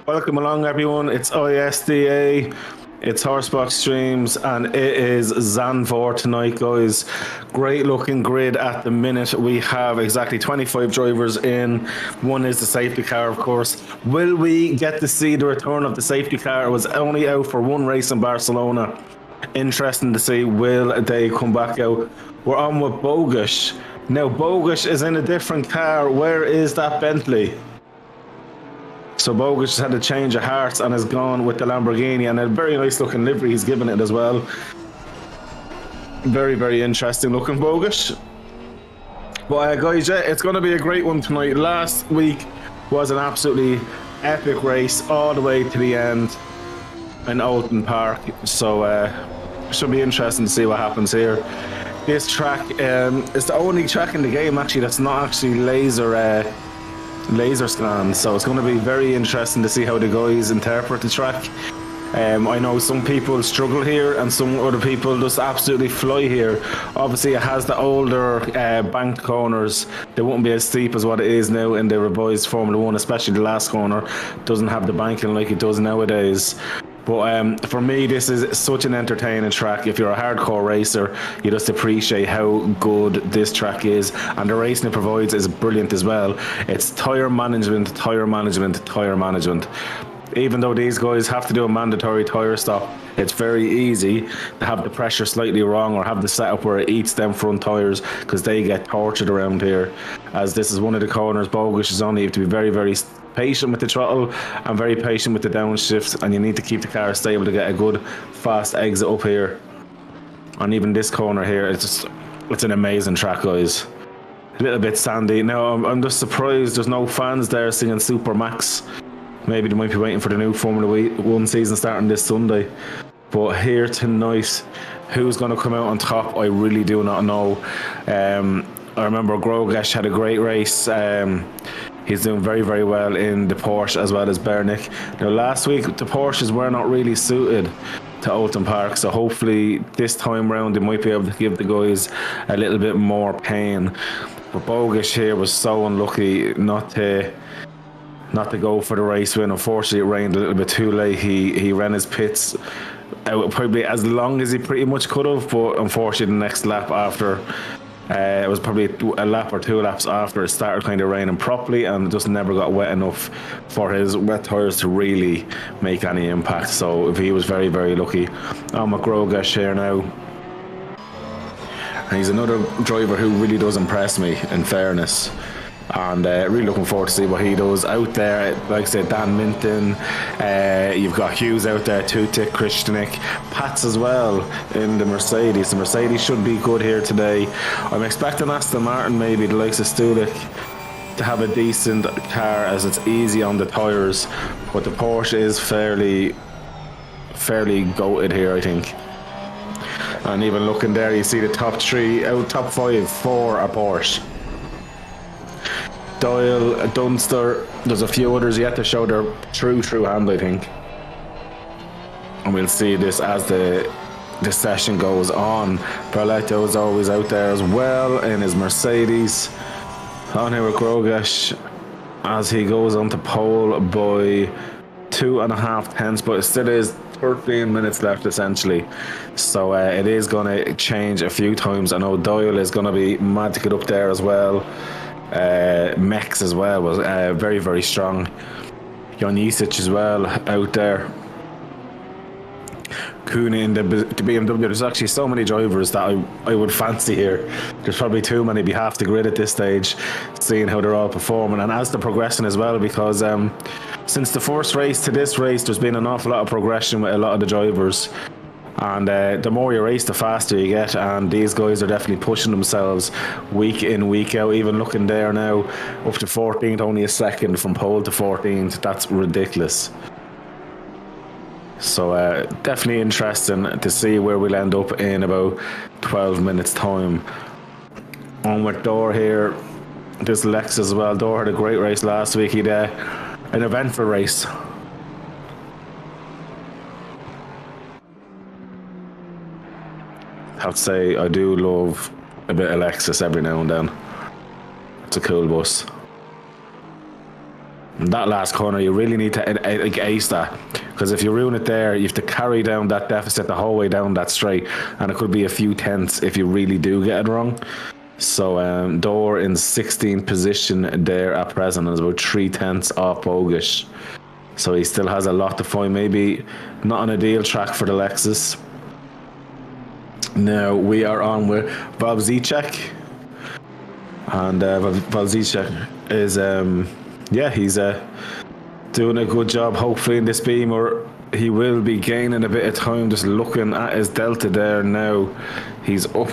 Welcome along, everyone. It's ISDA, it's HorseBoxStreams, and it is Zandvoort tonight, guys. Great looking grid at the minute. We have exactly 25 drivers in. One is the safety car, of course. Will we get to see the return of the safety car? It was only out for one race in Barcelona. Interesting to see, will they come back out? We're on with Bogusz. Now, Bogusz is in a different car. Where is that Bentley? So Bogusz has had a change of hearts and has gone with the Lamborghini, and a very nice looking livery he's given it as well. Very, very interesting looking Bogusz. But guys, yeah, it's going to be a great one tonight. Last week was an absolutely epic race all the way to the end in Oulton Park. So it should be interesting to see what happens here. This track is the only track in the game actually that's not actually laser scan, so it's going to be very interesting to see how the guys interpret the track. I know some people struggle here and some other people just absolutely fly here. Obviously it has the older banked corners. They won't be as steep as what it is now in the revised Formula 1, especially the last corner doesn't have the banking like it does nowadays. But for me, this is such an entertaining track. If you're a hardcore racer, you just appreciate how good this track is. And the racing it provides is brilliant as well. It's tyre management, tyre management, tyre management. Even though these guys have to do a mandatory tyre stop, it's very easy to have the pressure slightly wrong or have the setup where it eats them front tyres, because they get tortured around here. As this is one of the corners Bogusz is on, you have to be very, very patient with the throttle and very patient with the downshift, and you need to keep the car stable to get a good fast exit up here. And even this corner here, it's an amazing track, guys. A little bit sandy. Now I'm just surprised there's no fans there singing Super Max. Maybe they might be waiting for the new Formula 1 season starting this Sunday. But here tonight, who's going to come out on top, I really do not know. I remember Grogesh had a great race. He's doing very, very well in the Porsche as well as Bernick. Now, last week, the Porsches were not really suited to Oulton Park, so hopefully this time round they might be able to give the guys a little bit more pain. But Bogusz here was so unlucky not to go for the race win. Unfortunately, it rained a little bit too late. He ran his pits out probably as long as he pretty much could have, but unfortunately the next lap after, it was probably a lap or two laps after it started kind of raining properly, and just never got wet enough for his wet tyres to really make any impact. So he was very, very lucky. I'm with Grogesh here now. And he's another driver who really does impress me, in fairness. And really looking forward to see what he does out there. Like I said, Dan Minton, you've got Hughes out there, Tutik, Christianik, Pats as well in the Mercedes. The Mercedes should be good here today. I'm expecting Aston Martin, maybe the likes of Stulik, to have a decent car as it's easy on the tyres, but the Porsche is fairly goated here, I think. And even looking there, you see the top five, four are Porsche. Doyle, Dunster, there's a few others yet to show their true hand, I think. And we'll see this as the session goes on. Berletto is always out there as well in his Mercedes. On here with Grogesh as he goes on to pole by 2.5 tenths, but it still is 13 minutes left essentially. So it is going to change a few times. I know Doyle is going to be mad to get up there as well. Mex as well was very, very strong. Jon Jisic as well out there. Cooney in the BMW. There's actually so many drivers that I would fancy here. There's probably too many be half the grid at this stage, seeing how they're all performing, and as they're progressing as well, because since the first race to this race there's been an awful lot of progression with a lot of the drivers. And the more you race, the faster you get, and these guys are definitely pushing themselves week in, week out. Even looking there now, up to 14th, only a second from pole to 14th. That's ridiculous. So definitely interesting to see where we'll end up in about 12 minutes time. On with Dor here, this Lex as well. Dor had a great race last week. He had an eventful race. I have to say, I do love a bit of Lexus every now and then. It's a cool bus. That last corner, you really need to like ace that, because if you ruin it there, you have to carry down that deficit the whole way down that straight, and it could be a few tenths if you really do get it wrong. So Door in 16th position there at present, is about 3/10 off Bogish. So he still has a lot to find. Maybe not an ideal track for the Lexus. Now we are on with Valzicek, and Valzicek is he's doing a good job. Hopefully in this beam, or he will be gaining a bit of time. Just looking at his delta there now, he's up.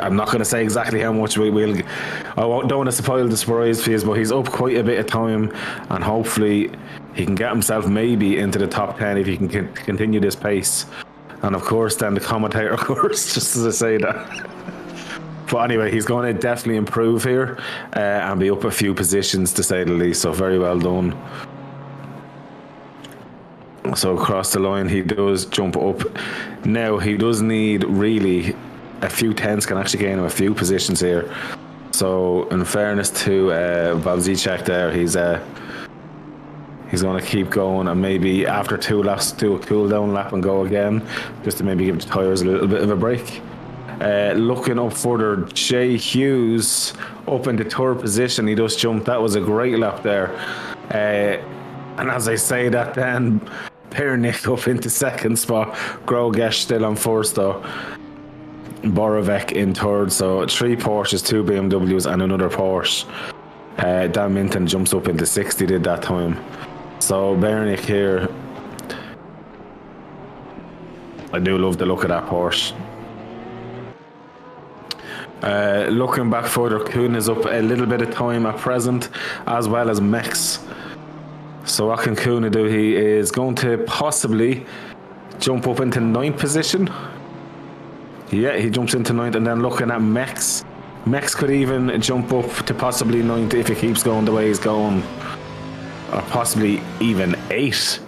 I'm not going to say exactly how much don't want to spoil the surprise for you, but he's up quite a bit of time, and hopefully he can get himself maybe into the top 10 if he can continue this pace. And of course, then the commentator, of course, just as I say that. But anyway, he's going to definitely improve here and be up a few positions, to say the least. So very well done. So across the line, he does jump up. Now he does need really a few tenths, can actually gain him a few positions here. So in fairness to Valzicek there, he's going to keep going, and maybe after 2 laps do a cool down lap and go again, just to maybe give the tyres a little bit of a break. Looking up further, Jay Hughes up into third position. He just jumped. That was a great lap there. And as I say that, then Pernick up into second spot. Grogesh still on first though. Borovec in third. So 3 Porsches, 2 BMWs and another Porsche. Dan Minton jumps up into 60, did that time. So Bernick here. I do love the look of that Porsche. Looking back further, Kuhn is up a little bit of time at present, as well as Mex. So what can Kuhn do? He is going to possibly jump up into 9th position. Yeah, he jumps into 9th, and then looking at Mex. Mex could even jump up to possibly 9th if he keeps going the way he's going. Or possibly even 8.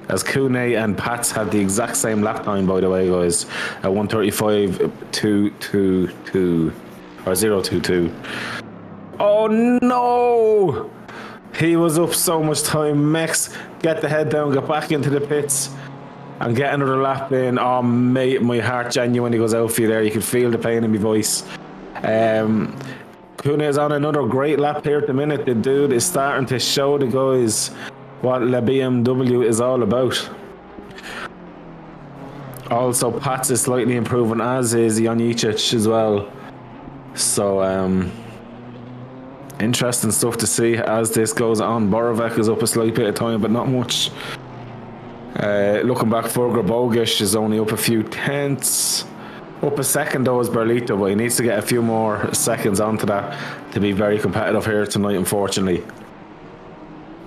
As Kune and Pats had the exact same lap time, by the way, guys. At 1:35.222 or 0:22. Oh no! He was up so much time. Mex, get the head down, get back into the pits, and get another lap in. Oh mate, my heart genuinely goes out for you there. You can feel the pain in my voice. Kune is on another great lap here at the minute. The dude is starting to show the guys what the BMW is all about. Also, Pats is slightly improving, as is Janicic as well. So, interesting stuff to see as this goes on. Borovec is up a slight bit of time, but not much. Looking back further, Bogish is only up a few tenths. Up a second though is Berlito, but he needs to get a few more seconds onto that to be very competitive here tonight, unfortunately.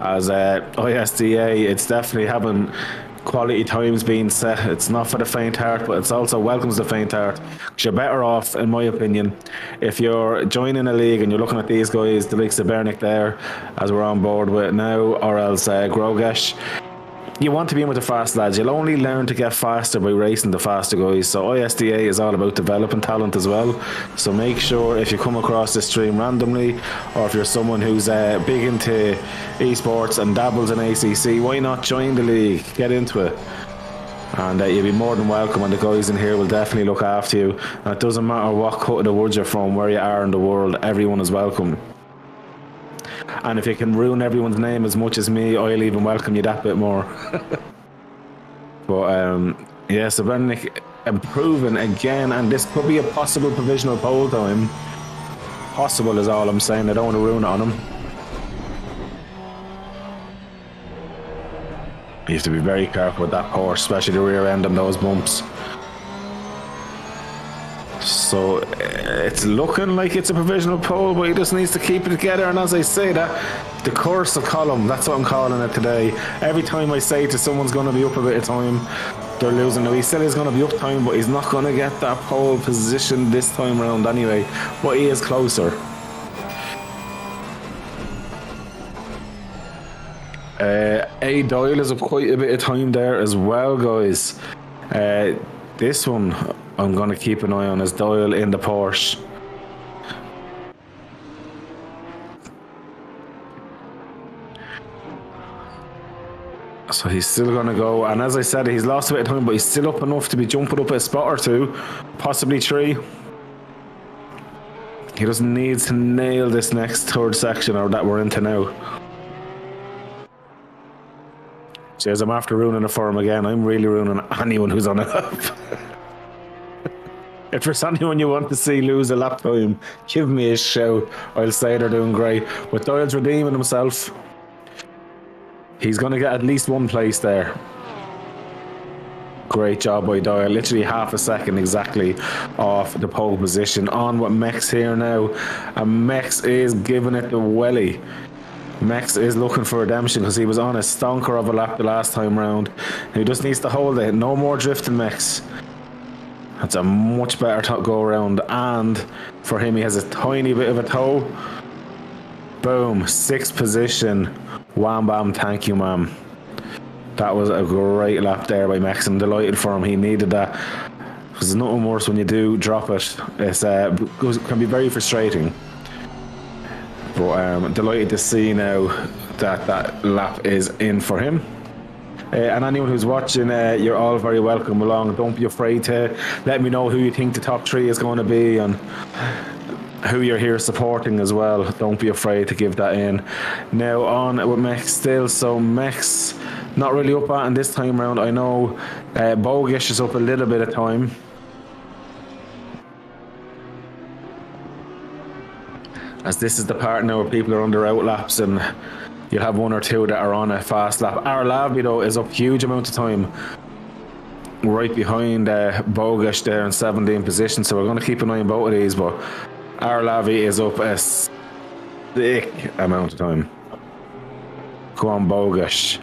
As ISDA, it's definitely having quality times being set. It's not for the faint heart, but it's also welcomes the faint heart. You're better off, in my opinion, if you're joining a league and you're looking at these guys, the likes of Bernick there, as we're on board with now, or else Grogesh. You want to be in with the fast lads. You'll only learn to get faster by racing the faster guys. So ISDA is all about developing talent as well. So make sure if you come across this stream randomly, or if you're someone who's big into esports and dabbles in ACC, why not join the league? Get into it. And you'll be more than welcome, and the guys in here will definitely look after you. And it doesn't matter what cut of the woods you're from, where you are in the world, everyone is welcome. And if you can ruin everyone's name as much as me, I'll even welcome you that bit more. But yeah, so Bernick improving again, and this could be a possible provisional pole time. Possible is all I'm saying. I don't want to ruin it on him. You have to be very careful with that Porsche, especially the rear end and those bumps. So it's looking like it's a provisional pole, but he just needs to keep it together. And as I say that, the Corsa column, that's what I'm calling it today. Every time I say to someone's going to be up a bit of time, they're losing. Now he still is going to be up time, but he's not going to get that pole position this time around anyway. But he is closer. A Doyle is up quite a bit of time there as well, guys. This one I'm going to keep an eye on, is Doyle in the Porsche. So he's still going to go. And as I said, he's lost a bit of time, but he's still up enough to be jumping up a spot or two, possibly 3. He just needs to nail this next third section or that we're into now. Cheers, I'm after ruining it for him again. I'm really ruining anyone who's on a lap. If there's anyone you want to see lose a lap time, give me a shout. I'll say they're doing great. But Doyle's redeeming himself. He's going to get at least 1 place there. Great job by Doyle. Literally half a second exactly off the pole position. On with Mex here now. And Mex is giving it the welly. Mex is looking for redemption because he was on a stonker of a lap the last time round. He just needs to hold it. No more drifting, Mex. That's a much better go around. And for him, he has a tiny bit of a toe. Boom. 6th position. Wham bam. Thank you, ma'am. That was a great lap there by Mex. I'm delighted for him. He needed that. Because there's nothing worse when you do drop it. It can be very frustrating. But I'm delighted to see now that that lap is in for him. And anyone who's watching, you're all very welcome along. Don't be afraid to let me know who you think the top 3 is going to be and who you're here supporting as well. Don't be afraid to give that in. Now on with Mex still. So Mex not really up at this time round. I know Bogish is up a little bit of time. As this is the part now where people are under outlaps and you'll have 1 or 2 that are on a fast lap. Arlavi though is up huge amount of time. Right behind Bogish there in 17th position. So we're going to keep an eye on both of these. But Arlavi is up a thick amount of time. Go on, Bogish.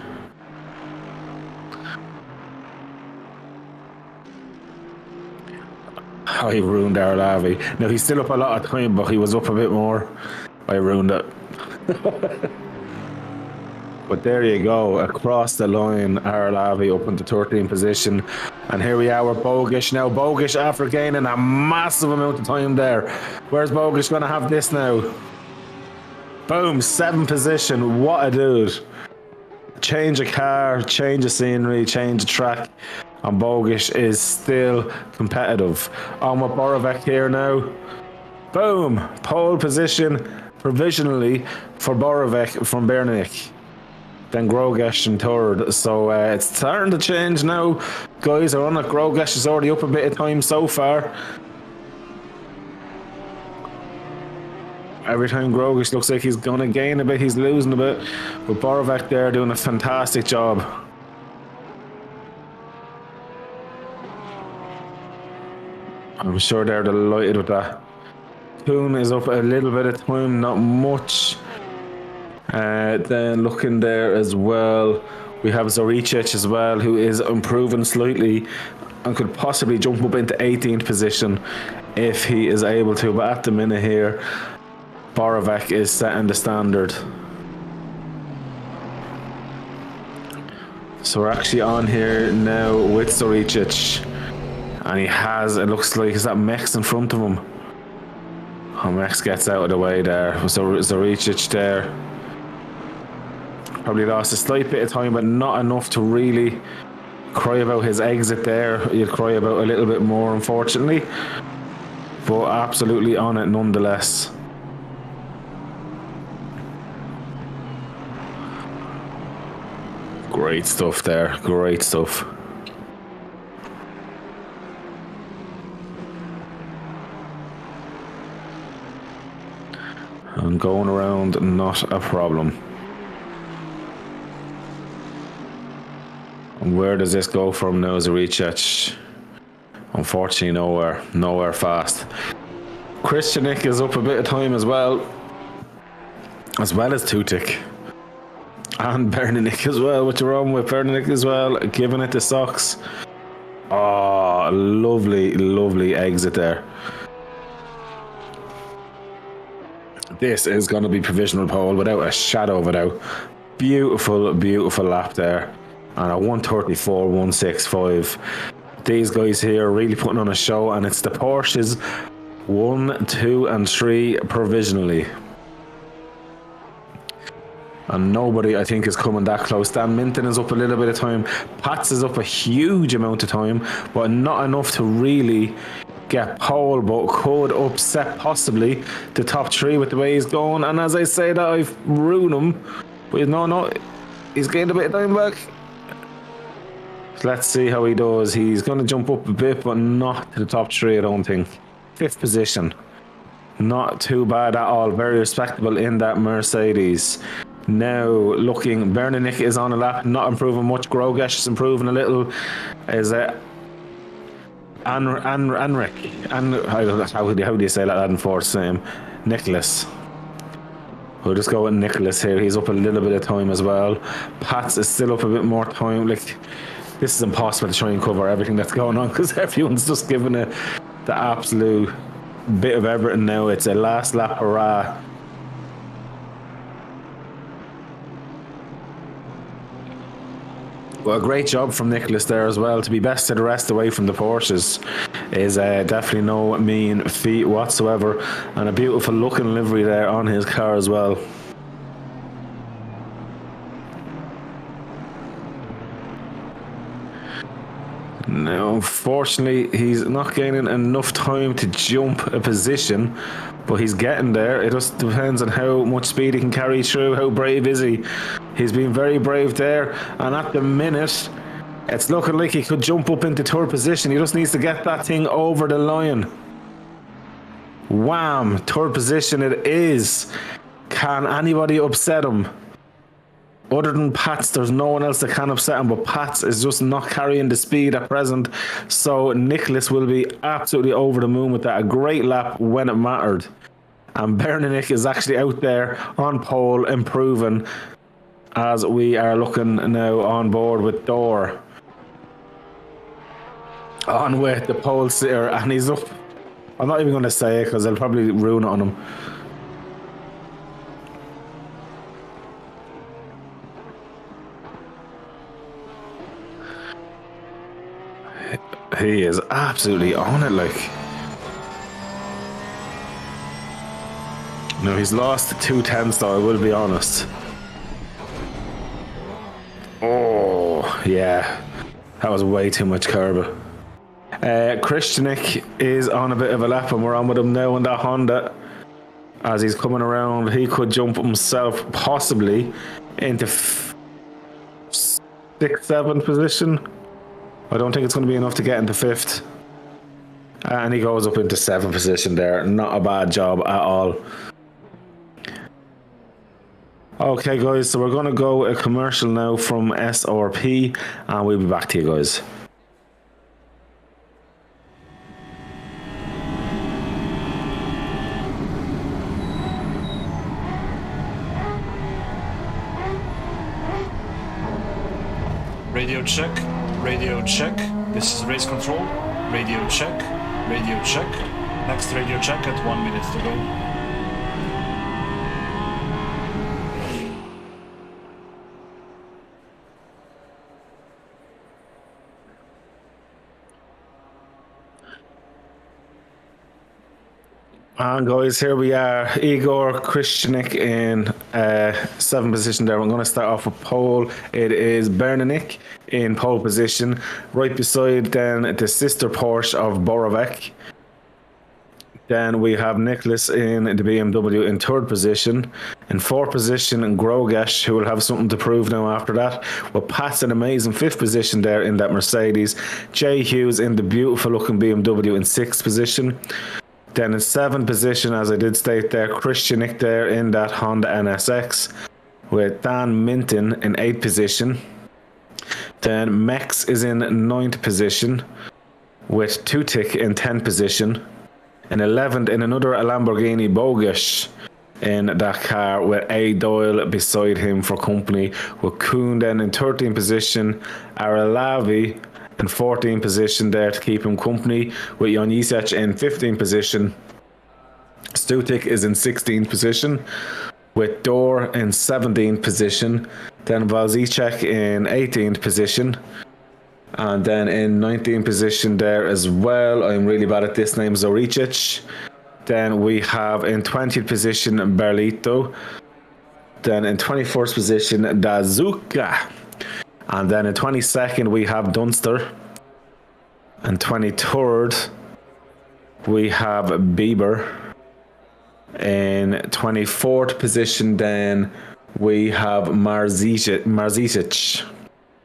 I ruined Arlavi. Now he's still up a lot of time, but he was up a bit more. I ruined it. But there you go, across the line, Arlavi up into 13th position. And here we are with Bogish now. Bogish after gaining a massive amount of time there. Where's Bogish going to have this now? Boom, 7th position. What a dude. Change of car, change of scenery, change of track. And Bogish is still competitive. On with Borovec here now. Boom, pole position provisionally for Borovec from Bernick. Then Grogesh in 3rd. So it's starting to change now. Guys are on it. Grogesh is already up a bit of time so far. Every time Grogesh looks like he's going to gain a bit, he's losing a bit. But Borovec there doing a fantastic job. I'm sure they're delighted with that. Kuhn is up a little bit of time, not much. Then looking there as well, we have Zoricic as well, who is improving slightly and could possibly jump up into 18th position if he is able to. But at the minute here, Borovec is setting the standard. So we're actually on here now with Zoricic. And he has, it looks like, is that Mex in front of him? Oh, Mex gets out of the way there. So Zoricic there. Probably lost a slight bit of time, but not enough to really cry about his exit there. You'd cry about a little bit more, unfortunately. But absolutely on it nonetheless. Great stuff there. Great stuff. And going around, not a problem. And where does this go from now, Zoricic? Unfortunately, nowhere fast. Christianik is up a bit of time as well as Tutik. And Bernick as well, what's wrong with Bernick as well, giving it the socks. Oh, lovely exit there. This is going to be provisional pole without a shadow of a doubt. Beautiful lap there. And a 134, 165. These guys here are really putting on a show, and it's the Porsches 1, 2 and 3 provisionally. And nobody, I think, is coming that close. Dan Minton is up a little bit of time. Pats is up a huge amount of time, but not enough to really get pole, but could upset possibly the top three with the way he's going. And as I say that, I've ruined him. But no, he's gained a bit of time back. So let's see how he does. He's going to jump up a bit, but not to the top three, I don't think. 5th position. Not too bad at all. Very respectable in that Mercedes. Now looking, Bernick is on a lap, not improving much. Grogesh is improving a little. Is it Anric? I don't know, how do you say that in force name? Nicholas. We'll just go with Nicholas here. He's up a little bit of time as well. Pats is still up a bit more time. Like, this is impossible to try and cover everything that's going on because everyone's just giving it the absolute bit of everything now. It's a last lap hurrah. Well, a great job from Nicholas there as well. To be best of the rest away from the Porsches is definitely no mean feat whatsoever. And a beautiful looking livery there on his car as well. Now, unfortunately, he's not gaining enough time to jump a position, but he's getting there. It just depends on how much speed he can carry through. How brave is he? He's been very brave there, and at the minute, it's looking like he could jump up into 3rd position. He just needs to get that thing over the line. Wham! 3rd position it is. Can anybody upset him? Other than Pats, there's no one else that can upset him, but Pats is just not carrying the speed at present. So Nicholas will be absolutely over the moon with that. A great lap when it mattered. And Bernick is actually out there on pole, improving, as we are looking now on board with Dor. On with the pole sitter, and he's up. I'm not even going to say it because I'll probably ruin it on him. He is absolutely on it, like. No, he's lost 2/10 though, I will be honest. Oh, yeah. That was way too much carb. Christianik is on a bit of a lap, and we're on with him now in that Honda. As he's coming around, he could jump himself possibly into 6th, 7th position. I don't think it's going to be enough to get into 5th. And he goes up into 7th position there. Not a bad job at all. Okay, guys, so we're going to go a commercial now from SRP, and we'll be back to you guys. Radio check, radio check. This is race control. Radio check, radio check. Next radio check at 1 minute to go. And guys, here we are. Igor Christianik in 7th position there. I'm going to start off with pole. It is Bernick in pole position. Right beside then the sister Porsche of Borovec. Then we have Nicholas in the BMW in 3rd position. In 4th position, Grogesh, who will have something to prove now after that. Well, Pat's an amazing 5th position there in that Mercedes. Jay Hughes in the beautiful looking BMW in 6th position. Then in 7th position, as I did state there, Christianik there in that Honda NSX, with Dan Minton in 8th position. Then Mex is in 9th position, with Tutik in 10th position. In 11th, in another Lamborghini Bogish in that car, with A. Doyle beside him for company, with Kuhn then in 13th position, Aralavi in 14th position there to keep him company, with Jan Jisech in 15th position. Stutik is in 16th position, with Dor in 17th position. Then Valzicek in 18th position. And then in 19th position there as well, I'm really bad at this name, Zoricic. Then we have in 20th position Berlito. Then in 21st position, Dazuka. And then in 22nd, we have Dunster. And 23rd, we have Bieber. In 24th position, then we have Marzic.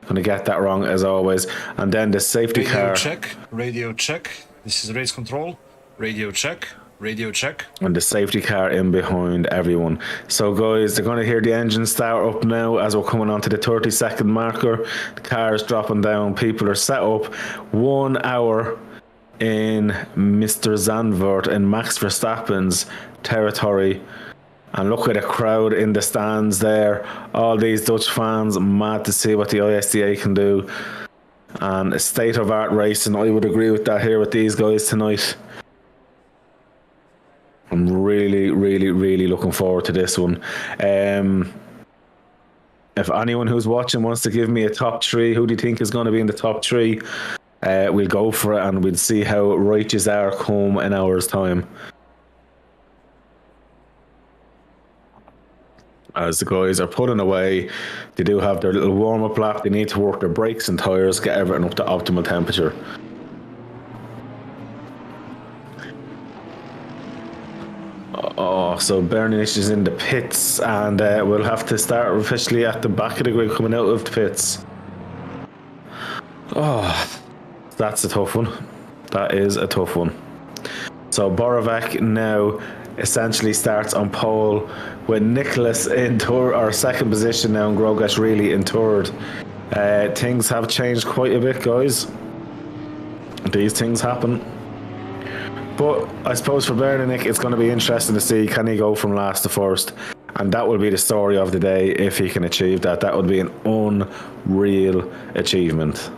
Gonna get that wrong as always. And then the safety car. Radio check. This is race control. Radio check. Radio check. And the safety car in behind everyone. So guys, they're going to hear the engine start up now as we're coming on to the 30-second marker. The car is dropping down. People are set up. 1 hour in Mr. Zandvoort in Max Verstappen's territory. And look at the crowd in the stands there. All these Dutch fans, mad to see what the ISDA can do. And state-of-art racing, I would agree with that here with these guys tonight. I'm really, really, really looking forward to this one. If anyone who's watching wants to give me a top 3, who do you think is going to be in the top 3? We'll go for it and we'll see how righteous are come an hour's time. As the guys are pulling away, they do have their little warm-up lap. They need to work their brakes and tyres, get everything up to optimal temperature. Oh, so Bernich is in the pits, and we'll have to start officially at the back of the grid coming out of the pits. Oh, that's a tough one. That is a tough one. So Borovac now essentially starts on pole with Nicholas in third, or second position now, and Grogas really in third. Things have changed quite a bit, guys. These things happen. But I suppose for Bernick, it's going to be interesting to see, can he go from last to first? And that will be the story of the day if he can achieve that. That would be an unreal achievement.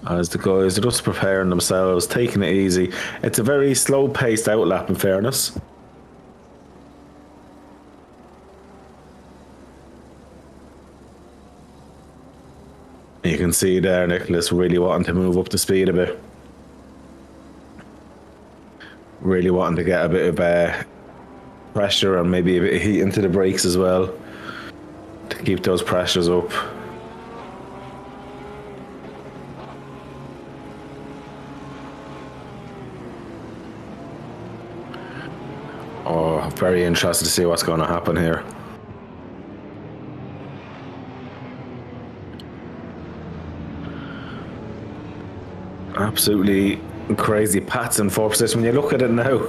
As the guys are just preparing themselves, taking it easy. It's a very slow-paced outlap, in fairness. You can see there Nicholas really wanting to move up the speed a bit. Really wanting to get a bit of pressure and maybe a bit of heat into the brakes as well, to keep those pressures up. Oh, very interested to see what's going to happen here. Absolutely crazy. Pat's in fourth position. When you look at it now,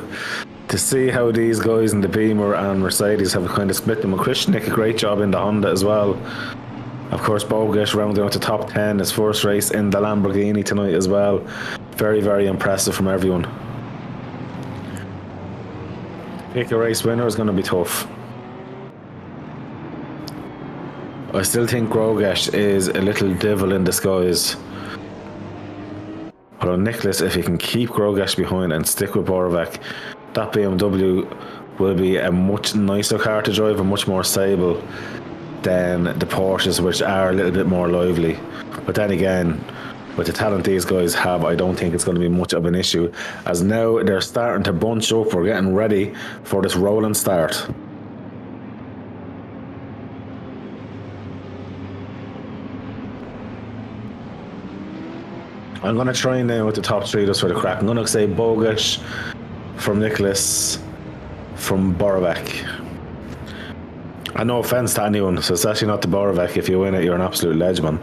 to see how these guys in the Beamer and Mercedes have kind of split them. And Christian did a great job in the Honda as well. Of course, Bogish rounding out the top 10, his first race in the Lamborghini tonight as well. Very, very impressive from everyone. Pick a race winner is going to be tough. I still think Grogesh is a little devil in disguise. But on Nicholas, if he can keep Grogesh behind and stick with Borovac, that BMW will be a much nicer car to drive and much more stable than the Porsches, which are a little bit more lively. But then again, with the talent these guys have, I don't think it's going to be much of an issue, as now they're starting to bunch up. We're getting ready for this rolling start. I'm going to try now with the top 3 just for the crack. I'm going to say Bogish from Nicholas, from Borovac. And no offence to anyone, so it's actually not the Borovac. If you win it, you're an absolute legend.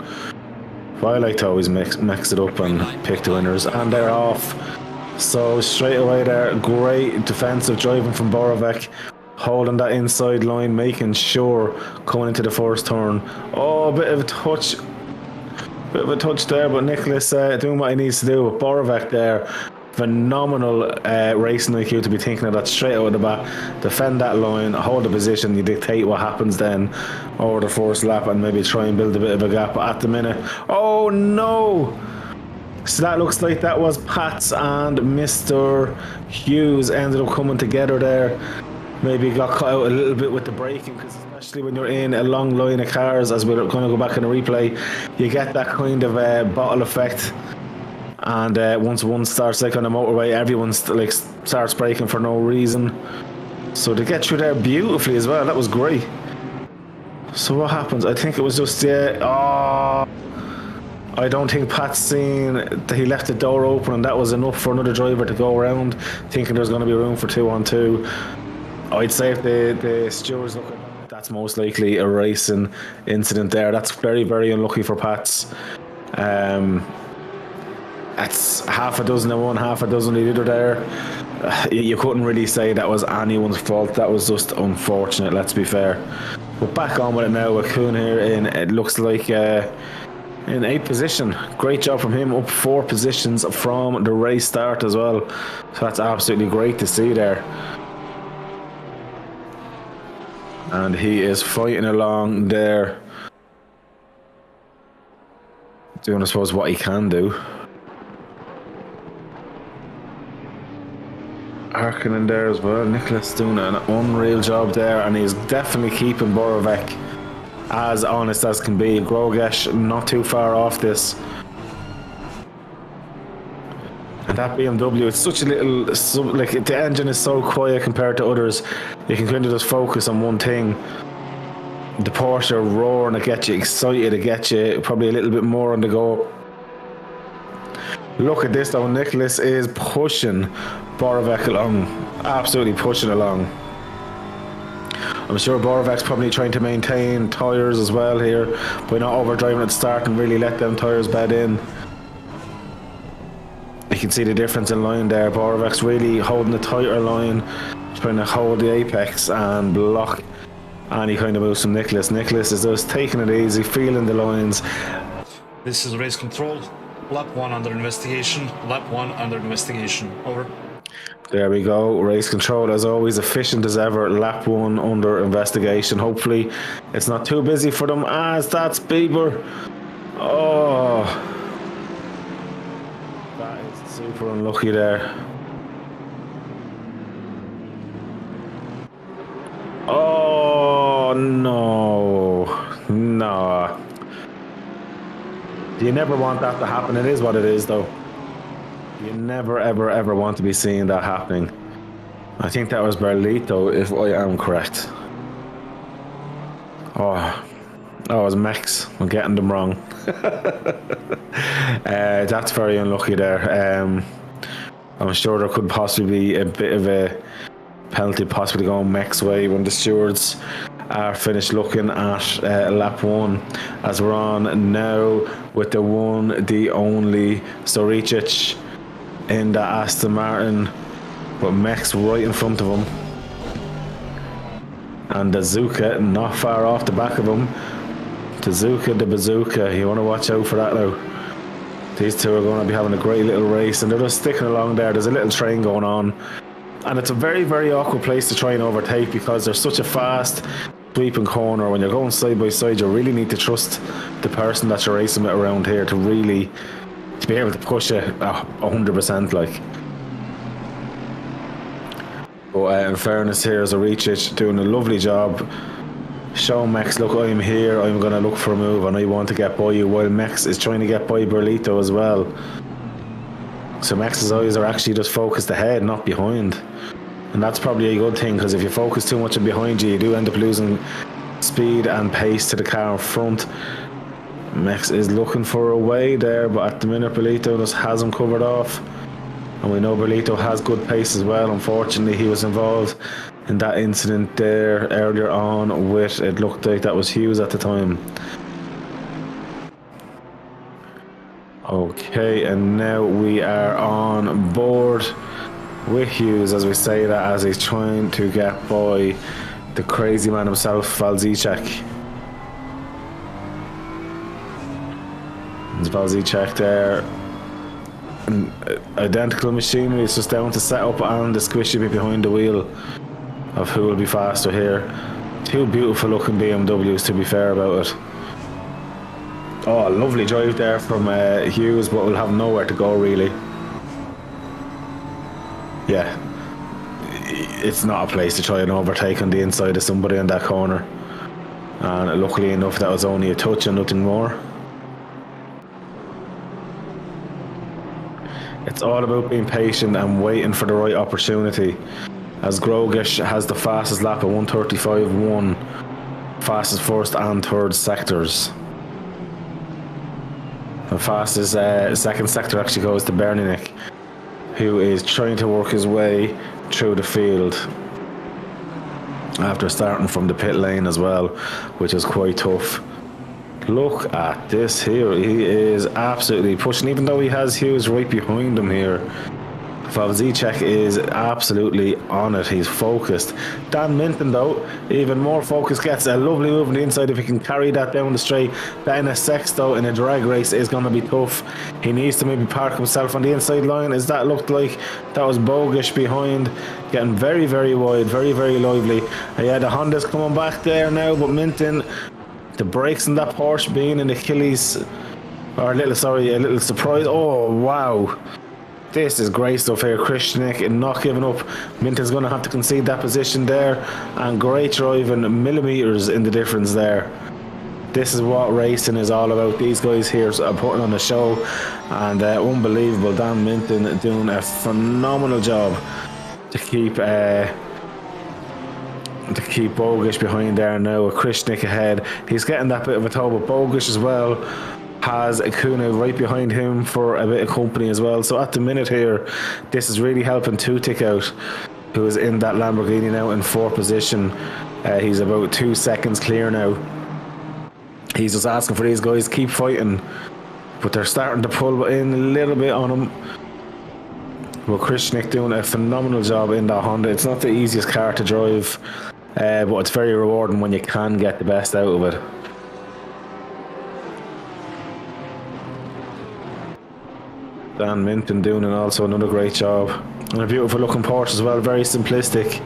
But I like to always mix it up and pick the winners, and they're off. So straight away there, great defensive driving from Borovac, holding that inside line, making sure coming into the first turn. Oh, a bit of a touch there, but Nicholas doing what he needs to do. Borovac there, phenomenal racing IQ to be thinking of that straight out of the bat. Defend that line, hold the position, you dictate what happens then over the first lap, and maybe try and build a bit of a gap. But at the minute, oh no! So that looks like that was Pat's and Mr. Hughes ended up coming together there. Maybe got caught out a little bit with the braking, because especially when you're in a long line of cars, as we're going to go back in the replay, you get that kind of bottle effect. And once one starts like on the motorway, everyone like starts braking for no reason. So to get through there beautifully as well, that was great. So what happens? I think it was just I don't think Pat's seen that he left the door open, and that was enough for another driver to go around, thinking there's going to be room for 2-on-2. I'd say if the stewards look at that, that's most likely a racing incident there. That's very, very unlucky for Pat's. That's half a dozen in one, half a dozen in the other there. You couldn't really say that was anyone's fault. That was just unfortunate, let's be fair. But back on with it now with Kuhn here it looks like in 8th position. Great job from him, up 4 positions from the race start as well. So that's absolutely great to see there. And he is fighting along there, doing I suppose what he can do. Harkonnen there as well. Nicholas doing an unreal job there, and he's definitely keeping Borovic as honest as can be. Grogesh not too far off this. And that BMW, it's such a little, like the engine is so quiet compared to others. You can kind of just focus on one thing. The Porsche roaring to get you excited, to get you probably a little bit more on the go. Look at this though, Nicholas is pushing Borovic along, absolutely pushing along. I'm sure Borovic's probably trying to maintain tyres as well here by not overdriving at the start and really let them tyres bed in. You can see the difference in line there. Borovic's really holding the tighter line, trying to hold the apex and block any kind of moves from Nicholas. Nicholas is just taking it easy, feeling the lines. This is race control. Lap 1 under investigation. Lap 1 under investigation. Over. There we go. Race control as always, efficient as ever. Lap 1 under investigation. Hopefully it's not too busy for them as that's Bieber. Oh, that is super unlucky there. Oh no. You never want that to happen. It is what it is though. You never ever want to be seeing that happening. I think that was Berlito, if I am correct. Oh, it was Max. I'm getting them wrong. That's very unlucky there. I'm sure there could possibly be a bit of a penalty possibly going Max way when the stewards are finished looking at lap 1, as we're on now with the one, the only Storicic in the Aston Martin, but Max right in front of him, and the Zuka not far off the back of him. Tezuka, the bazooka, you want to watch out for that now. These two are going to be having a great little race, and they're just sticking along there. There's a little train going on, and it's a very, very awkward place to try and overtake because there's such a fast sweeping corner. When you're going side by side, you really need to trust the person that you're racing with around here to be able to push it 100%, like. But in fairness here, Zoricic doing a lovely job. Show Max, look, I'm here, I'm going to look for a move and I want to get by you, while Max is trying to get by Berlito as well. So Max's eyes are actually just focused ahead, not behind. And that's probably a good thing, because if you focus too much on behind you, you do end up losing speed and pace to the car in front. Max is looking for a way there, but at the minute Berlito just has him covered off. And we know Berlito has good pace as well. Unfortunately, he was involved in that incident there earlier on with, it looked like that was Hughes at the time. Okay, and now we are on board with Hughes, as we say that, as he's trying to get by the crazy man himself, Valzicek. It's Valzicek there. Identical machinery, it's just down to set up and the squishy bit behind the wheel of who will be faster here. Two beautiful looking BMWs, to be fair about it. Oh, a lovely drive there from Hughes, but we'll have nowhere to go really. Yeah, it's not a place to try and overtake on the inside of somebody in that corner. And luckily enough, that was only a touch and nothing more. It's all about being patient and waiting for the right opportunity. As Grogish has the fastest lap at 1:35.1, fastest first and third sectors. The fastest second sector actually goes to Berninik, who is trying to work his way through the field after starting from the pit lane as well, which is quite tough. Look at this here. He is absolutely pushing, even though he has Hughes right behind him here. Favzicek is absolutely on it. He's focused. Dan Minton, though, even more focused, gets a lovely move on the inside. If he can carry that down the straight, then a Sexto in a drag race is going to be tough. He needs to maybe park himself on the inside line, as that looked like that was Bogish behind, getting very, very wide, very, very lively. Yeah, the Honda's coming back there now, but Minton, the brakes in that Porsche being an Achilles, or a little surprise. Oh, wow. This is great stuff here. Krishnik not giving up. Minton's going to have to concede that position there, and great driving, millimeters in the difference there. This is what racing is all about. These guys here are putting on a show, and unbelievable. Dan Minton doing a phenomenal job to keep Bogish behind there now, with Krishnik ahead. He's getting that bit of a tow, but Bogish as well has Kuna right behind him for a bit of company as well. So at the minute here, this is really helping Tutik out, who is in that Lamborghini now in fourth position. He's about 2 seconds clear now. He's just asking for these guys to keep fighting, but they're starting to pull in a little bit on him. Well, Krishnik doing a phenomenal job in that Honda. It's not the easiest car to drive, but it's very rewarding when you can get the best out of it. Dan Minton doing also another great job. And a beautiful looking Porsche as well, very simplistic.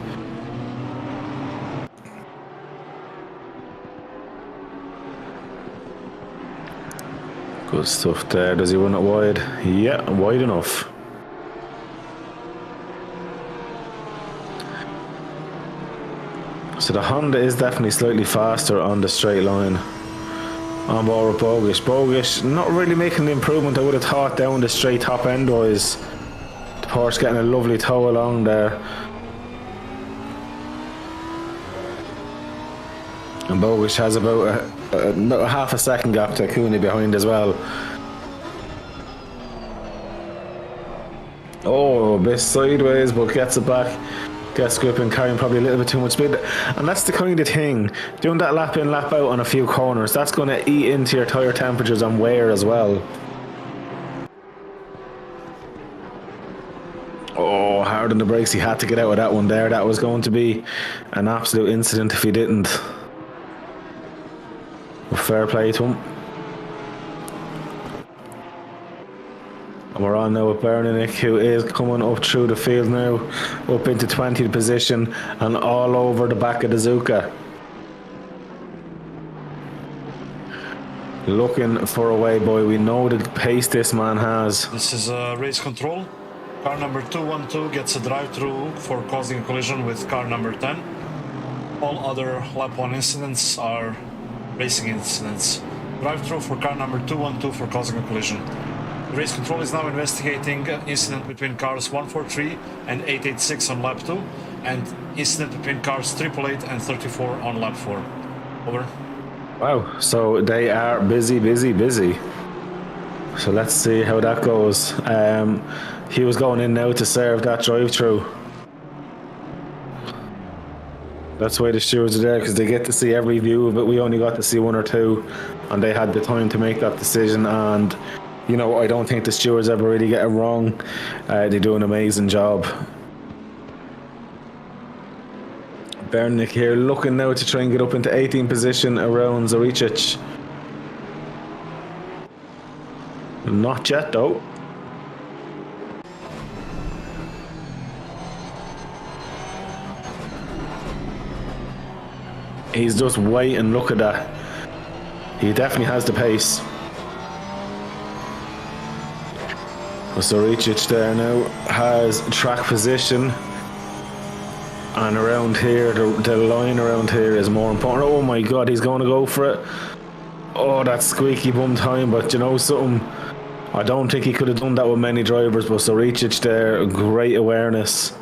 Good stuff there. Does he run it wide? Yeah, wide enough. So the Honda is definitely slightly faster on the straight line. On board with Bogish. Bogish not really making the improvement I would have thought down the straight top end wise. The Porsche getting a lovely tow along there. And Bogish has about a half a second gap to Cooney behind as well. Oh, a bit sideways, but gets it back. Gets grip and carrying probably a little bit too much speed. And that's the kind of thing, doing that lap in, lap out on a few corners, that's going to eat into your tyre temperatures and wear as well. Oh, hard on the brakes. He had to get out of that one there. That was going to be an absolute incident if he didn't. But fair play to him. And we're on now with Berninik, who is coming up through the field now, up into 20th position and all over the back of the Zuka. Looking for a way, boy. We know the pace this man has. This is race control. Car number 212 gets a drive-through for causing a collision with car number 10. All other lap 1 incidents are racing incidents. Drive-through for car number 212 for causing a collision. Race control is now investigating incident between cars 143 and 886 on lap 2, and incident between cars 888 and 34 on lap 4. Over. Wow, so they are busy. So let's see how that goes. He was going in now to serve that drive-through. That's why the stewards are there, because they get to see every view of it. We only got to see 1 or 2, and they had the time to make that decision. And you know, I don't think the stewards ever really get it wrong. They do an amazing job. Berninik here looking now to try and get up into 18th position around Zoricic. Not yet though. He's just waiting. Look at that. He definitely has the pace. Zoricic there now has track position, and around here, the line around here is more important. Oh my god, he's going to go for it. Oh, that squeaky bum time, but you know something, I don't think he could have done that with many drivers, but Soricic there, great awareness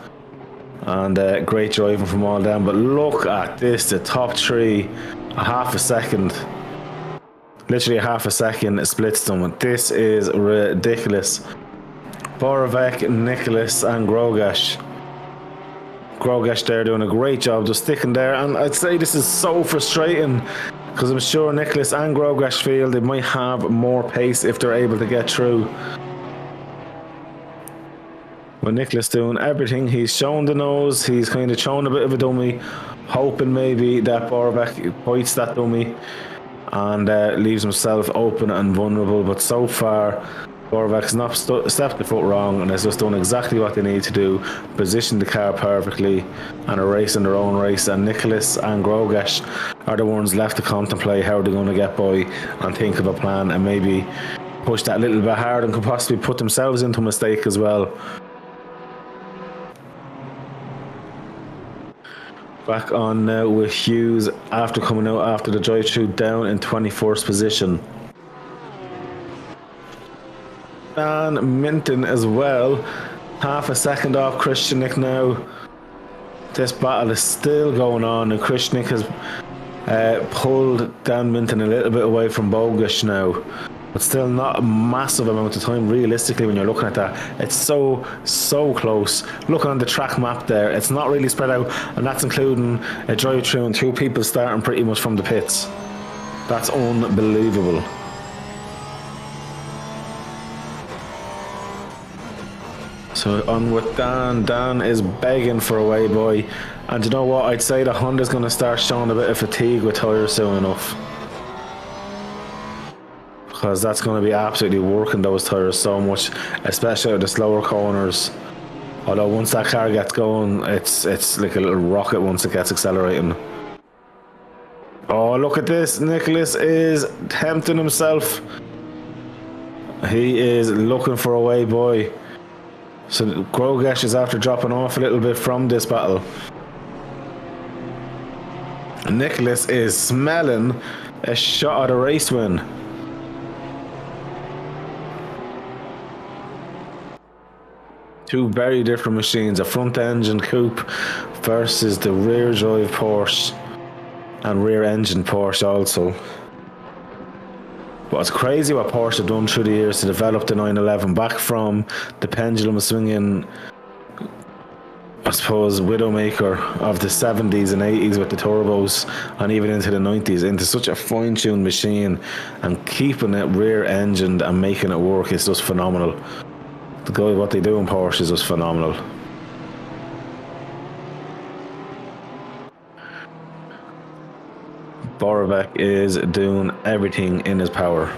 and great driving from all down. But look at this, the top three, a half a second. Literally a half a second it splits them. This is ridiculous. Borovic, Nicholas and Grogash. Grogash there doing a great job just sticking there, and I'd say this is so frustrating because I'm sure Nicholas and Grogash feel they might have more pace if they're able to get through. But Nicholas doing everything, he's shown the nose, he's kind of shown a bit of a dummy, hoping maybe that Borovic bites that dummy and leaves himself open and vulnerable, but so far Borovic's not stepped the foot wrong and has just done exactly what they need to do, positioned the car perfectly and are racing their own race, and Nicholas and Grogash are the ones left to contemplate how they're going to get by and think of a plan and maybe push that a little bit hard and could possibly put themselves into a mistake as well. Back on now with Hughes after coming out after the drive-through down in 21st position. And Minton as well, half a second off Christianik now. This battle is still going on and Christianik has pulled Dan Minton a little bit away from Bogusz now, but still not a massive amount of time realistically when you're looking at that. It's so close. Looking on the track map there, it's not really spread out, and that's including a drive-through and two people starting pretty much from the pits. That's unbelievable. So on with Dan. Dan is begging for a way by, and you know what, I'd say the Honda's going to start showing a bit of fatigue with tyres soon enough, because that's going to be absolutely working those tyres so much, especially at the slower corners. Although once that car gets going, it's like a little rocket once it gets accelerating. Oh, look at this, Nicholas is tempting himself. He is looking for a way by. So Grogash is after dropping off a little bit from this battle. Nicholas is smelling a shot at a race win. Two very different machines, a front engine coupe versus the rear drive Porsche and rear engine Porsche also. But it's crazy what Porsche have done through the years to develop the 911 back from the pendulum swinging, I suppose, widowmaker of the 70s and 80s with the turbos and even into the 90s into such a fine-tuned machine, and keeping it rear engined and making it work is just phenomenal. What they do in Porsche is just phenomenal. Borovic is doing everything in his power.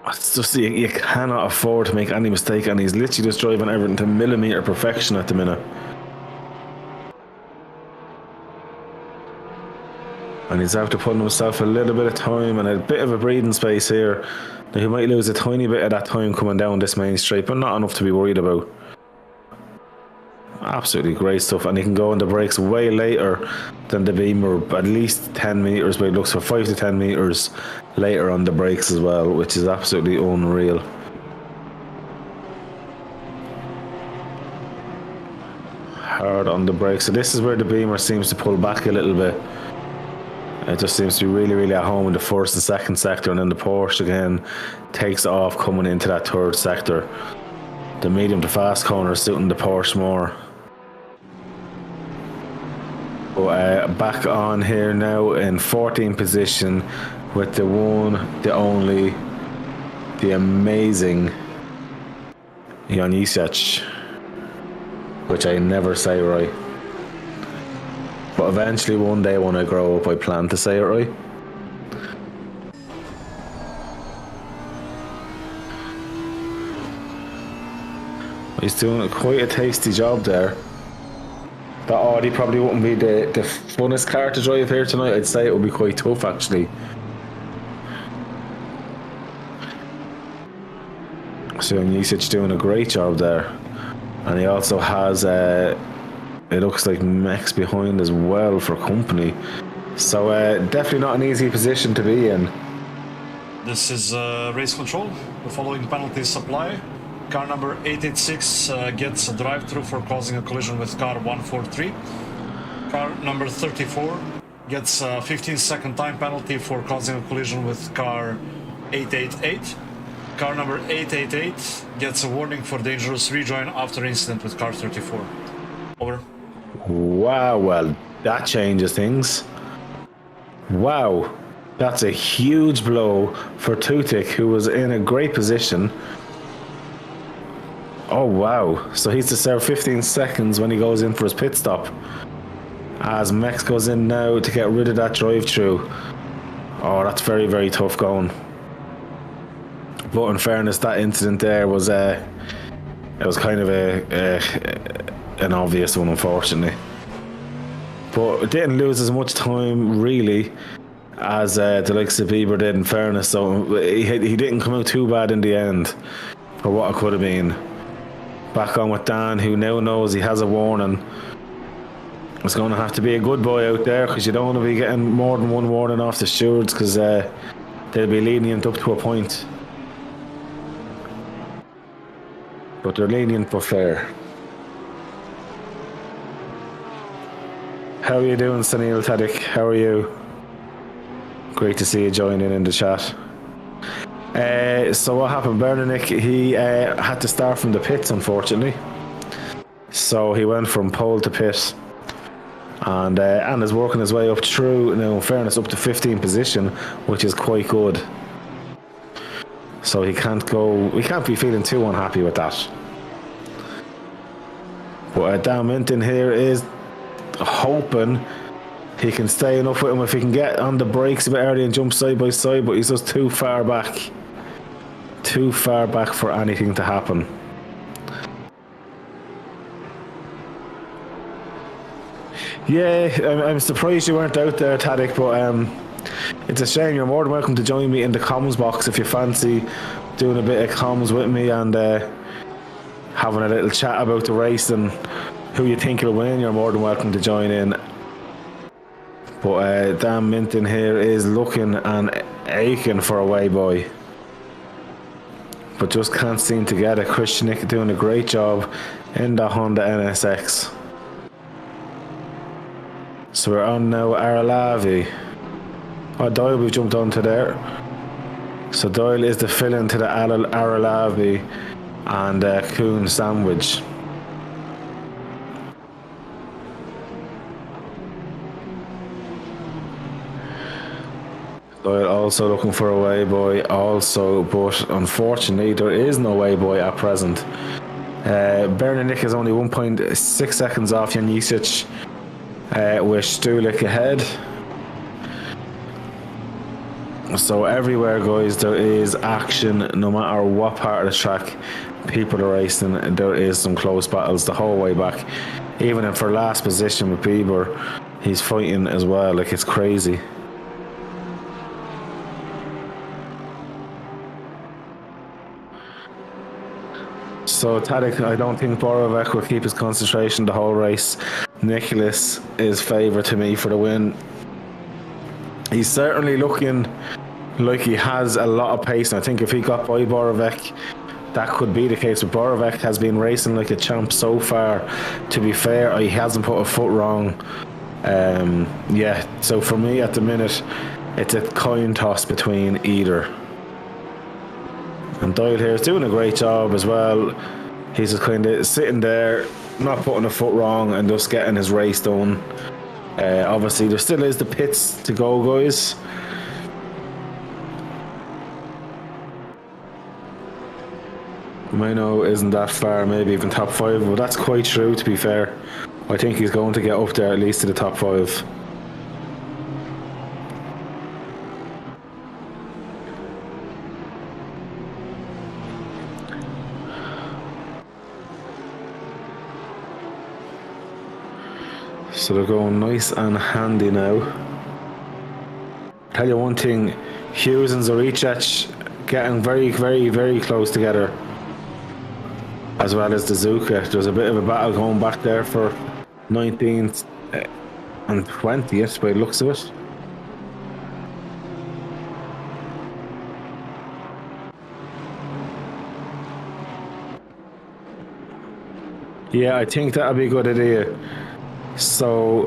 It's just you cannot afford to make any mistake, and he's literally just driving everything to millimetre perfection at the minute. And he's after putting himself a little bit of time and a bit of a breathing space here. Now he might lose a tiny bit of that time coming down this main straight, but not enough to be worried about. Absolutely great stuff, and he can go on the brakes way later than the Beamer, at least 10 metres, but it looks for 5 to 10 metres later on the brakes as well, which is absolutely unreal. Hard on the brakes, so this is where the Beamer seems to pull back a little bit. It just seems to be really at home in the first and second sector, and then the Porsche again takes off coming into that third sector. The medium to fast corner is suiting the Porsche more. But back on here now in 14th position with the one, the only, the amazing Jan Isic, which I never say right. But eventually one day when I grow up I plan to say it right. He's doing quite a tasty job there. That Audi probably wouldn't be the funnest car to drive here tonight. I'd say it would be quite tough actually. So Isic doing a great job there. And he also has, it looks like mechs behind as well for company. So definitely not an easy position to be in. This is race control. The following penalties apply. Car number 886 gets a drive-through for causing a collision with car 143. Car number 34 gets a 15-second time penalty for causing a collision with car 888. Car number 888 gets a warning for dangerous rejoin after incident with car 34. Over. Wow, well, that changes things. Wow, that's a huge blow for Tutik, who was in a great position. Oh, wow. So he's to serve 15 seconds when he goes in for his pit stop. As Mex goes in now to get rid of that drive-through. Oh, that's very, very tough going. But in fairness, that incident there was it was kind of an obvious one, unfortunately. But it didn't lose as much time, really, as the likes of Bieber did, in fairness. So he didn't come out too bad in the end for what it could have been. Back on with Dan, who now knows he has a warning. It's going to have to be a good boy out there, because you don't want to be getting more than one warning off the stewards, because they'll be lenient up to a point. But they're lenient but fair. How are you doing, Sunil Tadik? How are you? Great to see you joining in the chat. So what happened? Bernick, he had to start from the pits, unfortunately. So he went from pole to pit. And is working his way up through, now in fairness, up to 15th position, which is quite good. So we can't be feeling too unhappy with that. But Dan Minton here is hoping he can stay enough with him if he can get on the brakes a bit early and jump side by side, but he's just too far back. Too far back for anything to happen. Yeah, I'm surprised you weren't out there, Tadic, but it's a shame. You're more than welcome to join me in the comms box if you fancy doing a bit of comms with me and having a little chat about the race and who you think will win. You're more than welcome to join in. But Dan Minton here is looking and aching for a way boy, but just can't seem to get it. Christian Nick doing a great job in the Honda NSX. So we're on now Aralavi. Oh, Doyle we've jumped onto there. So Doyle is the fill-in to the Aralavi and Kuhn sandwich. Doyle also looking for a way boy also, but unfortunately there is no way boy at present. Bernick is only 1.6 seconds off Janisic. With Stulik ahead. So everywhere, guys, there is action. No matter what part of the track people are racing, there is some close battles the whole way back. Even in for last position with Bieber, he's fighting as well. Like, it's crazy. So Tadic, I don't think Borovic will keep his concentration the whole race. Nicholas is favourite to me for the win. He's certainly looking like he has a lot of pace, and I think if he got by Borovic, that could be the case. But Borovic has been racing like a champ so far. To be fair, he hasn't put a foot wrong. Yeah, so for me at the minute, it's a coin toss between either. And Doyle here is doing a great job as well. He's just kind of sitting there, not putting a foot wrong and just getting his race done. Obviously, there still is the pits to go, guys. Mino isn't that far, maybe even top 5, but that's quite true, to be fair. I think he's going to get up there at least to the top 5. So they're going nice and handy now. Tell you one thing, Hughes and Zoricic getting very, very, very close together. as well as the Zuka. There's a bit of a battle going back there for 19th and 20th by the looks of it. Yeah, I think that'd be a good idea. So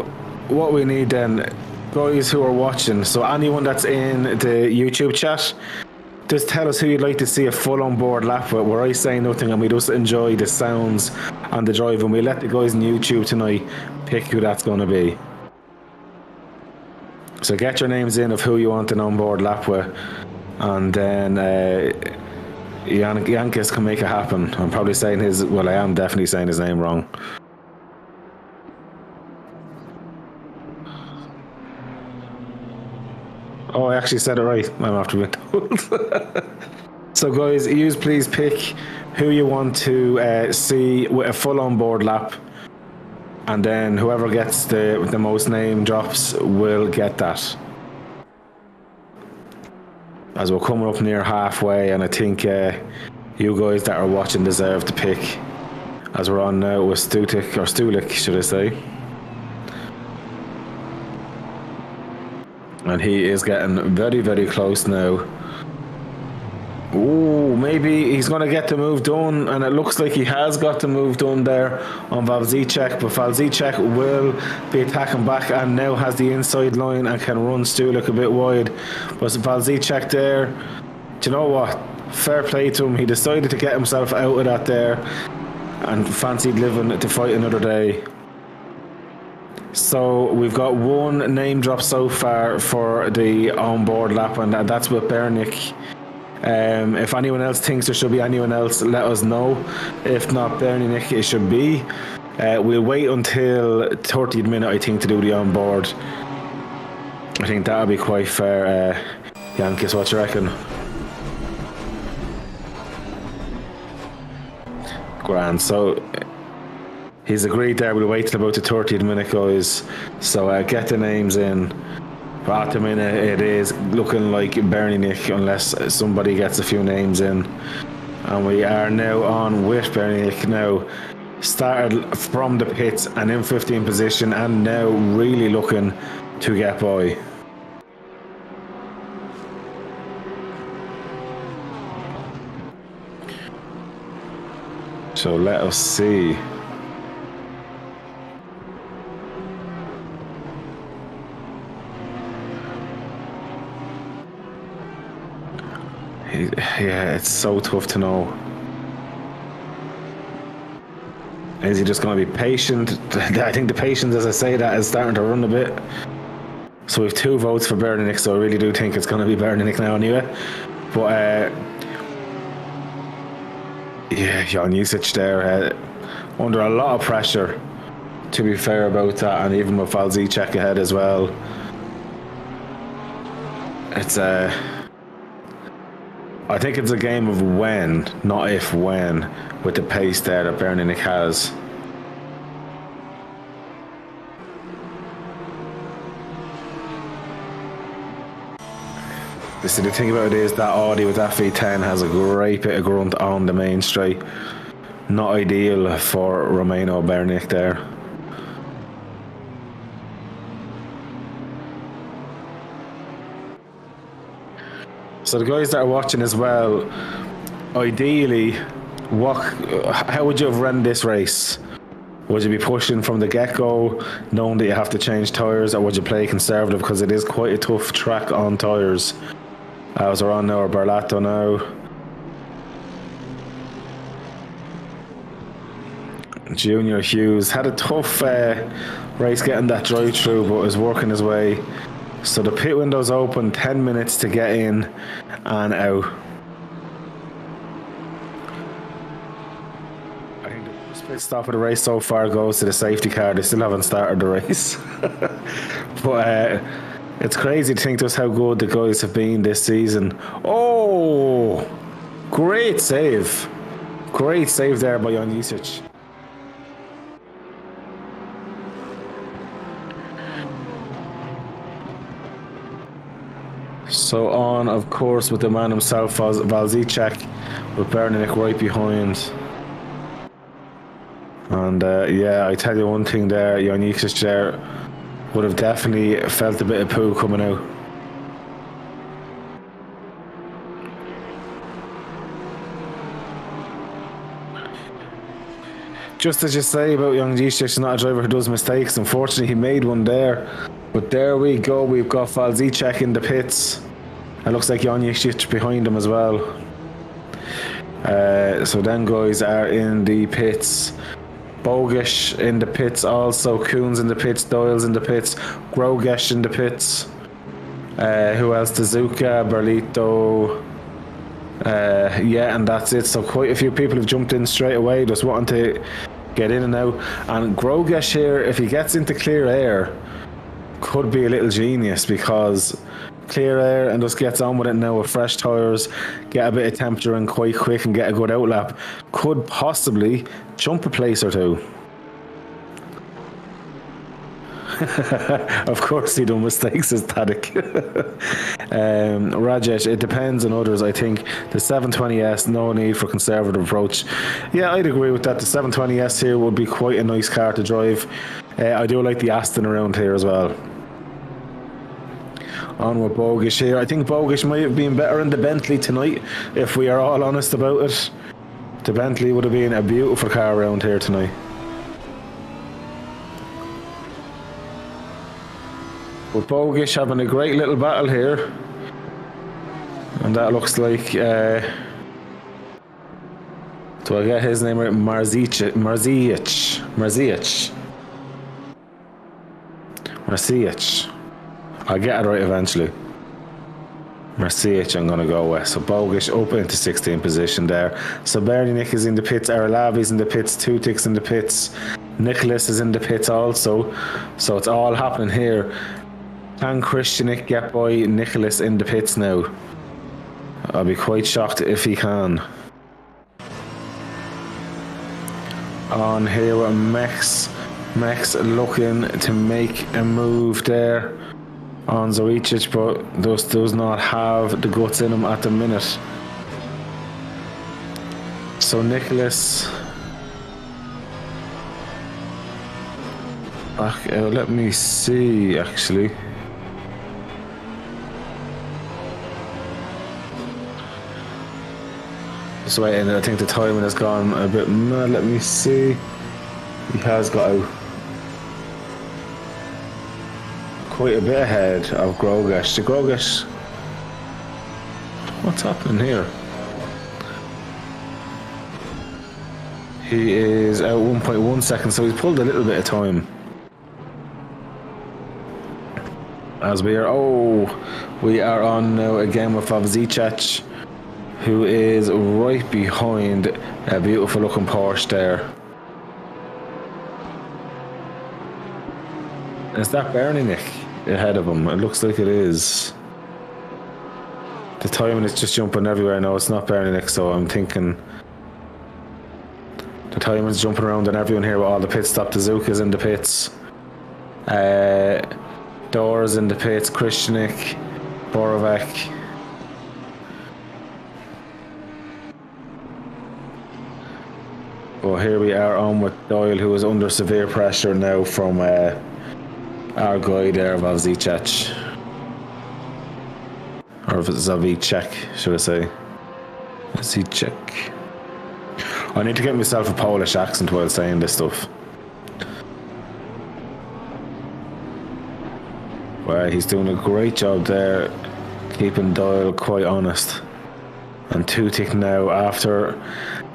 what we need then, guys who are watching, so anyone that's in the YouTube chat, just tell us who you'd like to see a full on board lap with, where I say nothing and we just enjoy the sounds and the drive, and we let the guys on YouTube tonight pick who that's going to be. So get your names in of who you want an on-board lap with, and then Yankis can make it happen. I'm probably saying his, well, I am definitely saying his name wrong. Oh, I actually said it right. I'm after being told. So guys, you please pick who you want to see with a full on-board lap, and then whoever gets the most name drops will get that. As we're coming up near halfway, and I think you guys that are watching deserve to pick, as we're on now with Stulik, should I say. And he is getting very, very close now. Ooh, maybe he's going to get the move done, and it looks like he has got the move done there on Valzicek, but Valzicek will be attacking back and now has the inside line and can run Stulik a bit wide. But Valzicek there, do you know what? Fair play to him. He decided to get himself out of that there and fancied living to fight another day. So we've got one name drop so far for the onboard lap, and that's with Bernick. If anyone else thinks there should be anyone else, let us know. If not Bernick, it should be. We'll wait until 30th minute, I think, to do the onboard. I think that'll be quite fair. Yankis, what you reckon? Grand. So he's agreed there. We'll wait till about the 30th minute, guys. So get the names in. But at the minute, it is looking like Bernick, unless somebody gets a few names in. And we are now on with Bernick now. Started from the pits and in 15th position, and now really looking to get by. So let us see. Yeah, it's so tough to know. Is he just going to be patient? I think the patience, as I say that, is starting to run a bit. So we have 2 votes for Bernick, so I really do think it's going to be Bernick now anyway. But yeah, Jan Jusic there, under a lot of pressure, to be fair about that, and even with Valzicek ahead as well. It's I think it's a game of when, not if when, with the pace there that Bernick has. You see, the thing about it is that Audi with that V10 has a great bit of grunt on the main straight. Not ideal for Romano Bernick there. So the guys that are watching as well, ideally, how would you have run this race? Would you be pushing from the get-go, knowing that you have to change tyres, or would you play conservative, because it is quite a tough track on tyres? As we're on now, Berlato now. Junior Hughes had a tough race getting that drive-through, but is working his way. So the pit window's open, 10 minutes to get in and out. I think the first pit stop of the race so far goes to the safety car. They still haven't started the race. But it's crazy to think just how good the guys have been this season. Oh, great save. Great save there by Jan Jusic. So on, of course, with the man himself, Valzicek, with Bernick right behind. And yeah, I tell you one thing there, Jan-Nikic there would have definitely felt a bit of poo coming out. Just as you say about Jan-Nikic, he's not a driver who does mistakes. Unfortunately, he made one there. But there we go, we've got Falzicek in the pits. It looks like Jan-Nikic behind him as well. So then guys are in the pits. Bogish in the pits also, Kuhn's in the pits, Doyle's in the pits, Grogesh in the pits. Who else? Tezuka, Berlito. Yeah, and that's it. So quite a few people have jumped in straight away, just wanting to get in and out. And Grogesh here, if he gets into clear air, could be a little genius, because clear air and just gets on with it now with fresh tyres, get a bit of temperature in quite quick and get a good outlap, could possibly jump a place or two. Of course he done mistakes, says Tadic. Rajesh, it depends on others. I think the 720S, no need for conservative approach. Yeah, I'd agree with that. The 720S here would be quite a nice car to drive. I do like the Aston around here as well. On with Bogish here. I think Bogish might have been better in the Bentley tonight, if we are all honest about it. The Bentley would have been a beautiful car around here tonight. But Bogish having a great little battle here. And that looks like... do I get his name right? Marzic. I'll get it right eventually. Marzic I'm going to go with. So Bogish up into 16th position there. So Berninik is in the pits, Arlavi's in the pits, Tutik's in the pits, Nicholas is in the pits also. So it's all happening here. Can Christianik get by Nicholas in the pits now? I'll be quite shocked if he can. On here with Mex. Mex looking to make a move there on Zoricic, but does not have the guts in him at the minute. So Nicholas back out. Let me see actually. Just waiting, I think the timing has gone a bit mad. Let me see. He has got out quite a bit ahead of Grogesh. The Grogesh, what's happening here? He is out 1.1 seconds, so he's pulled a little bit of time. As we are on now again with Favzicek, who is right behind a beautiful looking Porsche there. Is that Berninik ahead of him? It looks like it is. The timing is just jumping everywhere. No, it's not Berninik, so I'm thinking the timing's jumping around and everyone here with all the pit stop. Tezuka's in the pits. Dora's in the pits. Christianik, Borovec. Well, here we are on with Doyle, who is under severe pressure now from our guy there, Vavzicek. Or Zavicek, should I say. Zavicek. I need to get myself a Polish accent while saying this stuff. Well, he's doing a great job there, keeping Doyle quite honest. And Tutik now, after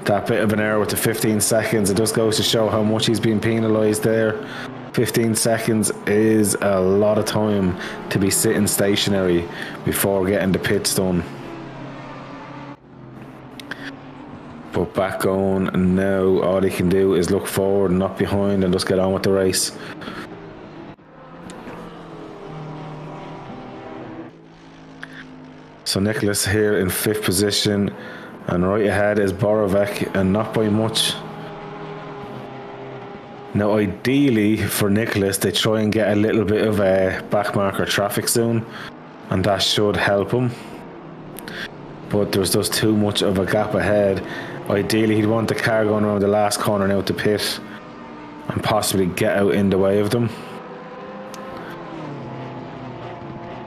that bit of an error with the 15 seconds, it just goes to show how much he's been penalised there. 15 seconds is a lot of time to be sitting stationary before getting the pits done. But back on now, all he can do is look forward and not behind and just get on with the race. So Nicholas here in 5th position, and right ahead is Borovec, and not by much. Now ideally for Nicholas, they try and get a little bit of a backmarker traffic soon, and that should help him. But there's just too much of a gap ahead. Ideally he'd want the car going around the last corner now to pit, and possibly get out in the way of them.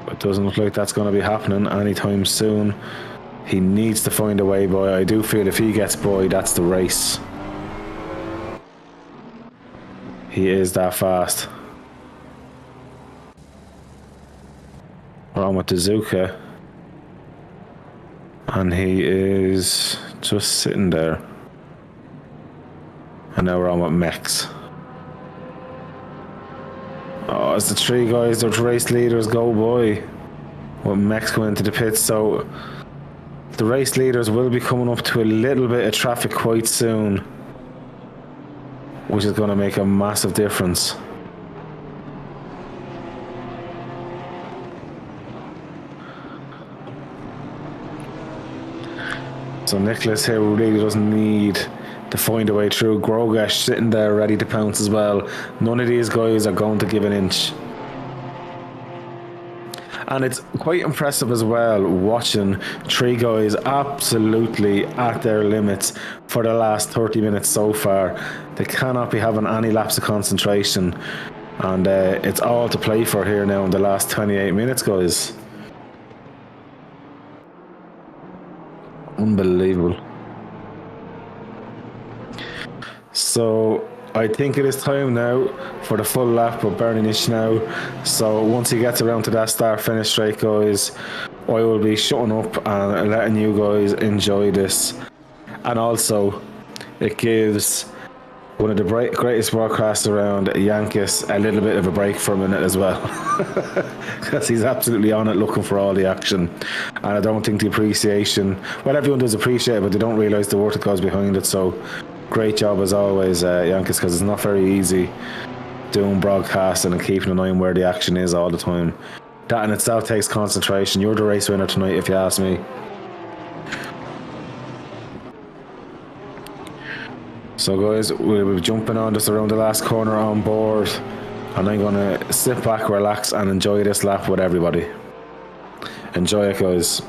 It doesn't look like that's going to be happening anytime soon. He needs to find a way by. I do feel if he gets by, that's the race. He is that fast. We're on with Dazuka. And he is just sitting there. And now we're on with Mex. Oh, as the three guys, the race leaders go by. With Mex going into the pits, so the race leaders will be coming up to a little bit of traffic quite soon, which is going to make a massive difference. So Nicholas here really doesn't need to find a way through. Grogesh sitting there ready to pounce as well. None of these guys are going to give an inch. And it's quite impressive as well watching three guys absolutely at their limits for the last 30 minutes so far. They cannot be having any lapse of concentration. And it's all to play for here now in the last 28 minutes, guys. Unbelievable. So I think it is time now for the full lap of Berninish now. So once he gets around to that start finish straight, guys, I will be shutting up and letting you guys enjoy this. And also it gives one of the greatest broadcasts around, Yankis, a little bit of a break for a minute as well. Because he's absolutely on it looking for all the action. And I don't think the appreciation, well, everyone does appreciate it, but they don't realise the work that goes behind it. So great job as always, Yankis, because it's not very easy doing broadcasting and keeping an eye on where the action is all the time. That in itself takes concentration. You're the race winner tonight, if you ask me. So guys, we'll be jumping on just around the last corner on board, and I'm going to sit back, relax and enjoy this lap with everybody. Enjoy it, guys.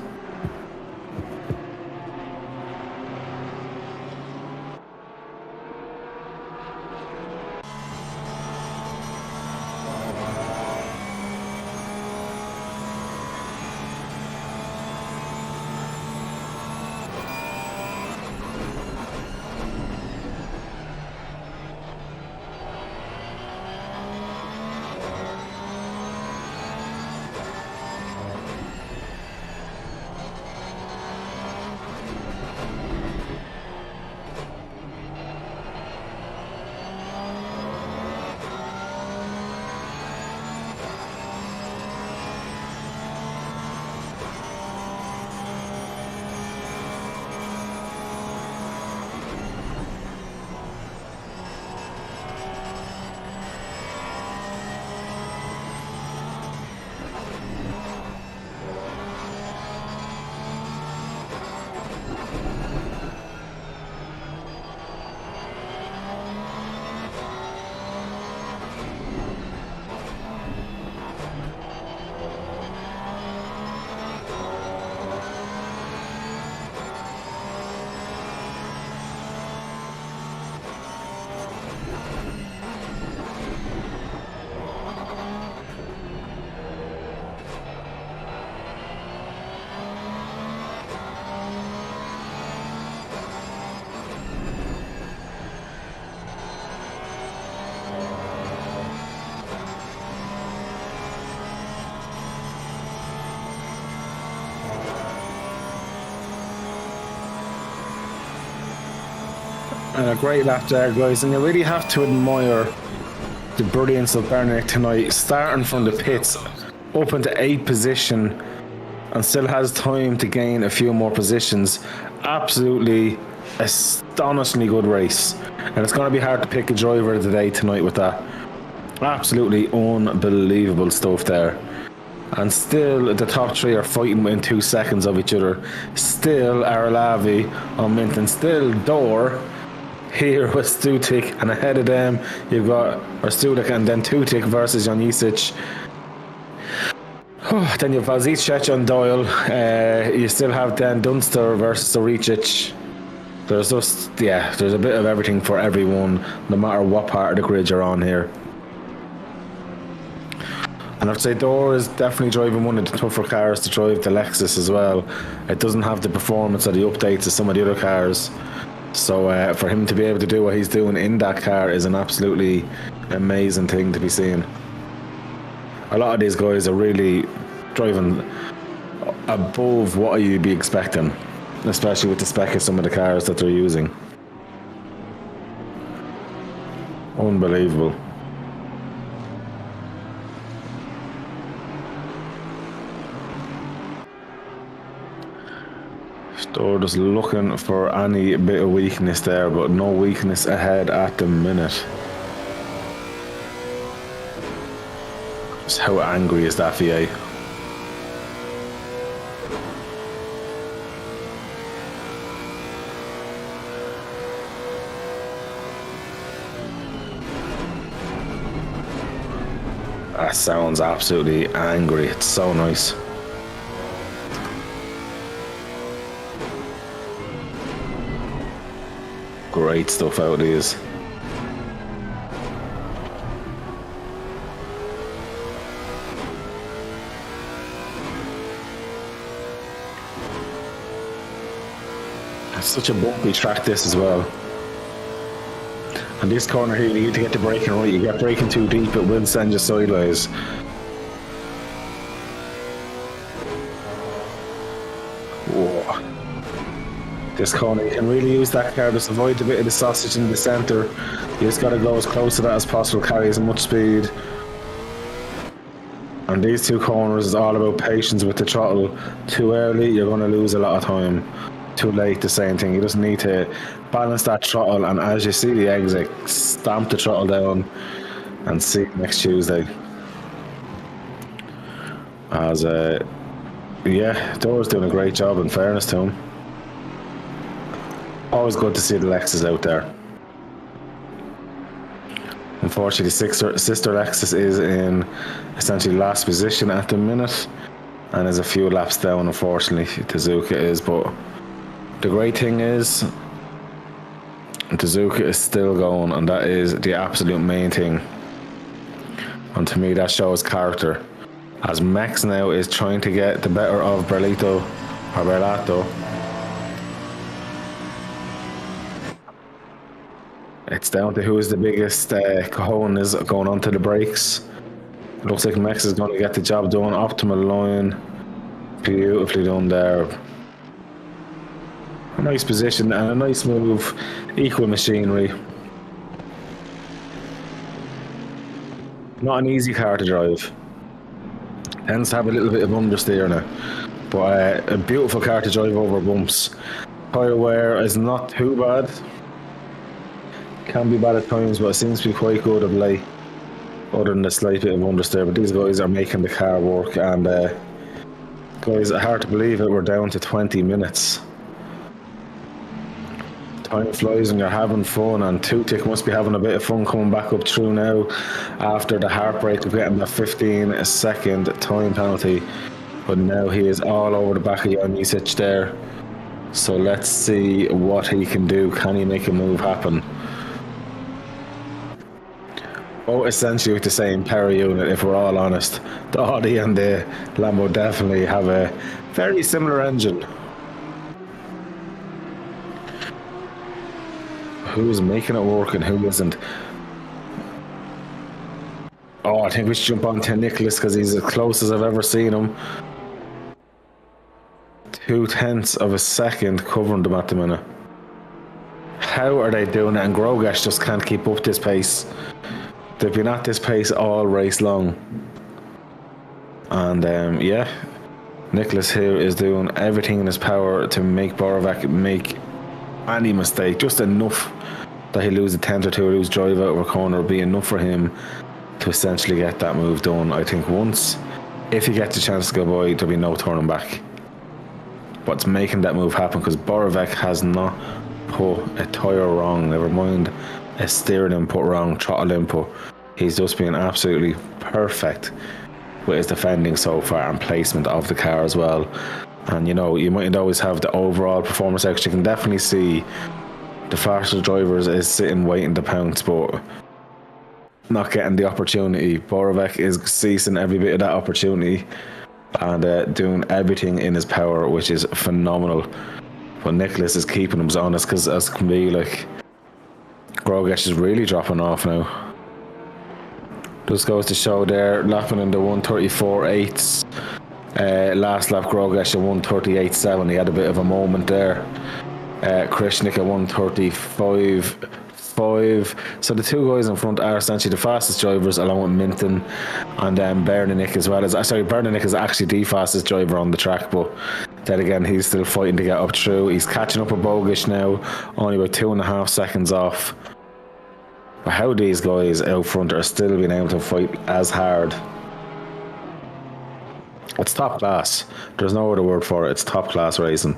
And a great lap there, guys, and you really have to admire the brilliance of Bernick tonight, starting from the pits up into 8th position and still has time to gain a few more positions. Absolutely astonishingly good race, and it's going to be hard to pick a driver of the day tonight with that. Absolutely unbelievable stuff there. And still the top three are fighting within 2 seconds of each other. Still Aralavi on Minton, still Dor here with Stutic, and ahead of them you've got Stutic and then Tutic versus Janisic. Then you've Valzic on Doyle. You still have Dan Dunster versus Oricic. There's just, yeah, there's a bit of everything for everyone, no matter what part of the grid you're on here. And I'd say Dor is definitely driving one of the tougher cars to drive, the Lexus as well. It doesn't have the performance or the updates of some of the other cars. So for him to be able to do what he's doing in that car is an absolutely amazing thing to be seeing. A lot of these guys are really driving above what you'd be expecting, especially with the spec of some of the cars that they're using. Unbelievable. They're just looking for any bit of weakness there, but no weakness ahead at the minute. Just how angry is that VA? That sounds absolutely angry. It's so nice. Great stuff out these. It's such a bumpy track, this as well. And this corner here, you need to get the braking right. You get braking too deep, it will send you sideways. Whoa. This corner, you can really use that car to avoid a bit of the sausage in the centre. You just got to go as close to that as possible, carry as much speed. And these two corners is all about patience with the throttle. Too early, you're going to lose a lot of time. Too late, the same thing. You just need to balance that throttle, and as you see the exit, stamp the throttle down and see you next Tuesday. As yeah, Dora's doing a great job, in fairness to him. Always good to see the Lexus out there. Unfortunately, sister Lexus is in essentially last position at the minute and is a few laps down, unfortunately. Tezuka is, but the great thing is Tezuka is still going, and that is the absolute main thing. And to me, that shows character. As Max now is trying to get the better of Berlato. It's down to who is the biggest cojones going onto the brakes. Looks like Max is going to get the job done. Optimal line. Beautifully done there. A nice position and a nice move. Equal machinery. Not an easy car to drive. Tends to have a little bit of understeer now. But a beautiful car to drive over bumps. Tyre wear is not too bad. Can be bad at times, but it seems to be quite good of late. Other than a slight bit of understeer. But these guys are making the car work. And guys, hard to believe it, we're down to 20 minutes. Time flies and you're having fun, and Tutik must be having a bit of fun coming back up through now after the heartbreak of getting that 15-second time penalty. But now he is all over the back of Jan Jisic there. So let's see what he can do. Can he make a move happen? Oh, essentially with the same power unit, if we're all honest. The Audi and the Lambo definitely have a very similar engine. Who's making it work and who isn't? Oh, I think we should jump on to Nicholas because he's as close as I've ever seen him. 0.2 of a second covering them at the minute. How are they doing it? And Grogash just can't keep up this pace. They've been at this pace all race long. And yeah, Nicholas here is doing everything in his power to make Borovac make any mistake, just enough that he lose a 10th or 2 or lose drive out of a corner will be enough for him to essentially get that move done. I think once, if he gets a chance to go by, there'll be no turning back. But it's making that move happen because Borovac has not put a tyre wrong, never mind a steering input wrong, throttle input. He's just been absolutely perfect with his defending so far and placement of the car as well. And you know, you might always have the overall performance extra. You can definitely see the faster drivers is sitting waiting to pounce, but not getting the opportunity. Borovic is seizing every bit of that opportunity and doing everything in his power, which is phenomenal. But Nicholas is keeping him as honest as can be. Like, Grogesh is really dropping off now. Just goes to show there, lapping in the 134.8s. Last lap, Grogesh at 138.7. He had a bit of a moment there. Krishnik at 135.5. So the two guys in front are essentially the fastest drivers, along with Minton and Berninik as well. Berninik is actually the fastest driver on the track, but then again, he's still fighting to get up through. He's catching up with Bogish now, only about 2.5 seconds off. But how these guys out front are still being able to fight as hard. It's top class. There's no other word for it. It's top class racing.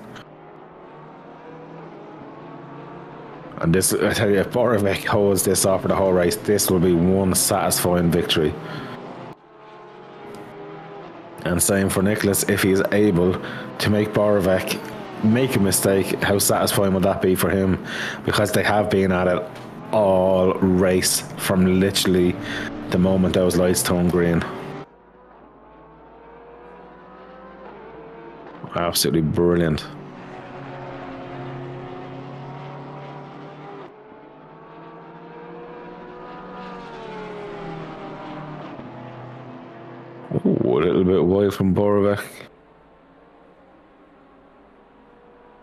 And this, I tell you, if Borovic holds this off for the whole race, this will be one satisfying victory. And same for Nicholas, if he's able to make Borovic make a mistake, how satisfying would that be for him? Because they have been at it all race from literally the moment those lights turned green. Absolutely brilliant. Ooh, a little bit wide from Borovic.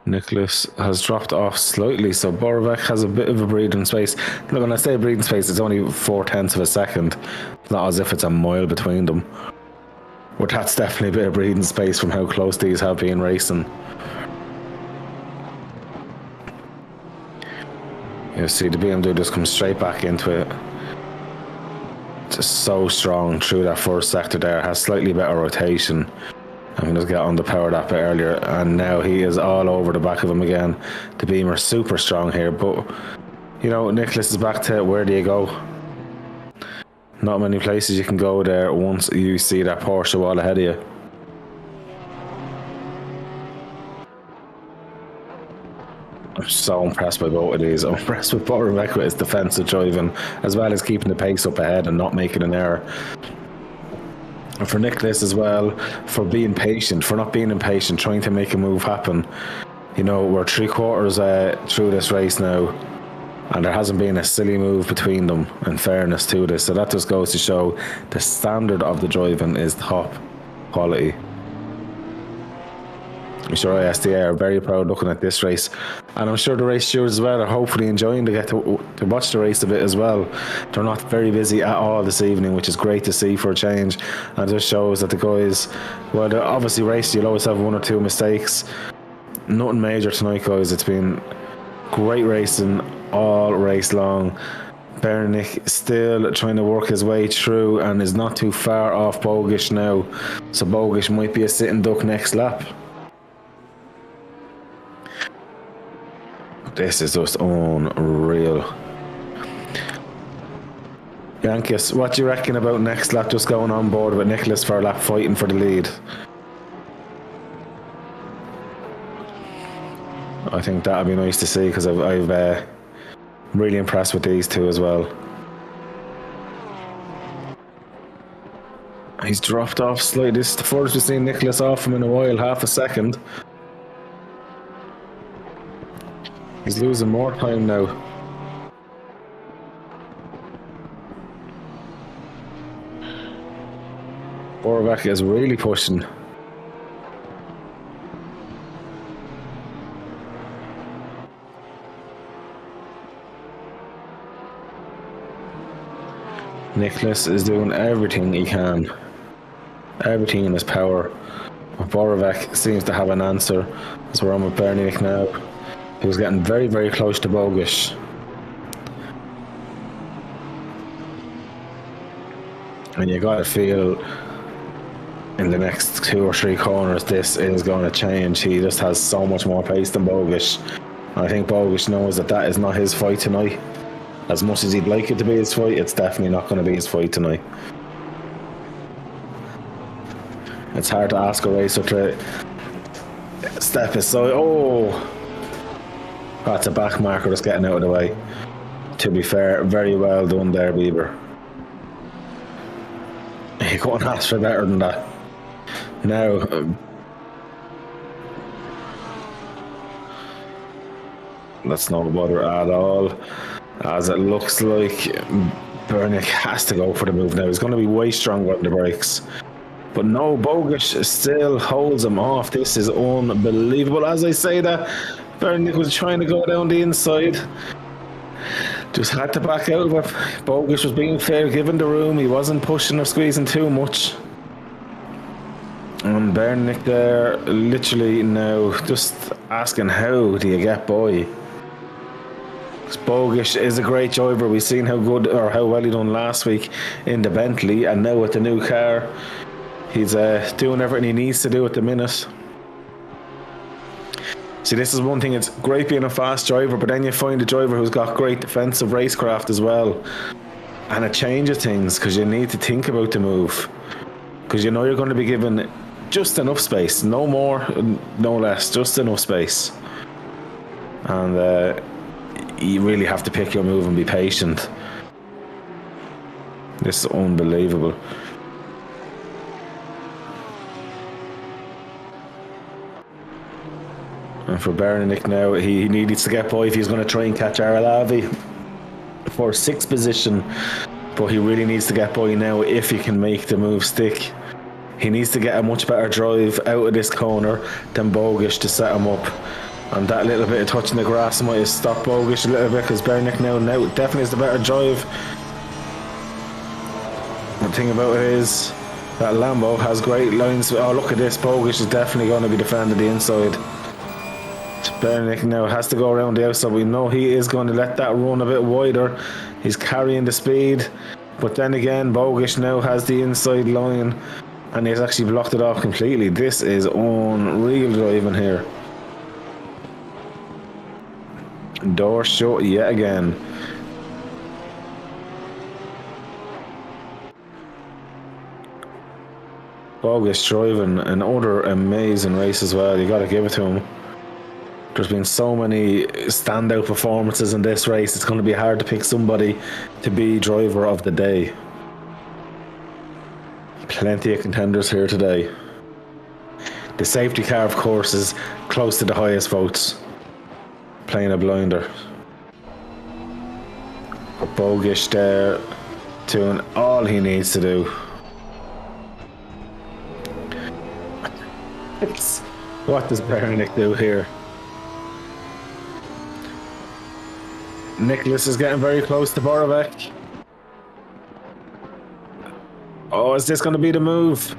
Nicholas has dropped off slightly, so Borovic has a bit of a breathing space. Look, when I say breathing space, it's only 0.4 of a second. It's not as if it's a mile between them. But that's definitely a bit of breathing space from how close these have been racing. You see the BMW just come straight back into it. Just so strong through that first sector there. Has slightly better rotation. I'm going to get on the power that bit earlier, and now he is all over the back of him again. The Beamer's super strong here, but you know, Nicholas is back to where do you go? Not many places you can go there once you see that Porsche wall ahead of you. I'm so impressed by both of these. I'm impressed with Borovic with his defensive driving, as well as keeping the pace up ahead and not making an error. And for Nicholas as well, for being patient, for not being impatient, trying to make a move happen. You know, we're 3/4 through this race now, and there hasn't been a silly move between them, in fairness to this. So that just goes to show the standard of the driving is top quality. I'm sure ISDA are very proud looking at this race, and I'm sure the race stewards as well are hopefully enjoying to get to watch the race a bit as well. They're not very busy at all this evening, which is great to see for a change, and it just shows that the guys, well, they're obviously racing, you'll always have one or two mistakes. Nothing major tonight, guys. It's been great racing all race long. Bernick still trying to work his way through and is not too far off Bogish now, so Bogish might be a sitting duck next lap. This is just unreal. Yankees, what do you reckon about next lap just going on board with Nicholas for a lap fighting for the lead? I think that'd be nice to see, because I've really impressed with these two as well. He's dropped off slightly. This is the first we've seen Nicholas off him in a while, half a second. He's losing more time now. Borovic is really pushing. Nicholas is doing everything he can. Everything in his power. But Borovic seems to have an answer. That's where I'm with Bernick now. He was getting very, very close to Bogish. And you got to feel in the next 2 or 3 corners this is going to change. He just has so much more pace than Bogish. I think Bogish knows that that is not his fight tonight. As much as he'd like it to be his fight, it's definitely not going to be his fight tonight. It's hard to ask a racer to step aside. Oh! That's a back marker that's getting out of the way. To be fair, very well done there, Bieber. You couldn't ask for better than that. Now, that's no bother at all, as it looks like Bernick has to go for the move now. He's going to be way stronger on the brakes. But no, Bogish still holds him off. This is unbelievable. As I say that, Bernick was trying to go down the inside. Just had to back out, but Bogish was being fair, given the room. He wasn't pushing or squeezing too much. And Bernick there, literally now just asking, how do you get by? Bogish is a great driver. We've seen how good or how well he done last week in the Bentley, and now with the new car, he's doing everything he needs to do at the minute. See, this is one thing, it's great being a fast driver, but then you find a driver who's got great defensive racecraft as well, and it changes things because you need to think about the move, because you know you're going to be given just enough space, no more, no less, just enough space, and you really have to pick your move and be patient. This is unbelievable. And for Bernick now, he needs to get by if he's going to try and catch Aralavi for 6th position. But he really needs to get by now if he can make the move stick. He needs to get a much better drive out of this corner than Bogish to set him up. And that little bit of touching the grass might have stopped Bogish a little bit, because Bernick now definitely is the better drive. The thing about it is that Lambo has great lines. Oh, look at this. Bogish is definitely going to be defending the inside. Bernick now has to go around the outside. We know he is going to let that run a bit wider. He's carrying the speed, but then again, Bogish now has the inside line, and he's actually blocked it off completely. This is unreal driving here. Door shut yet again. Bogish driving another amazing race as well. You got to give it to him. There's been so many standout performances in this race. It's going to be hard to pick somebody to be driver of the day. Plenty of contenders here today. The safety car, of course, is close to the highest votes. Playing a blinder. But Bogish there doing all he needs to do. What does Bernick do here? Nicholas is getting very close to Borovic. Oh, is this going to be the move?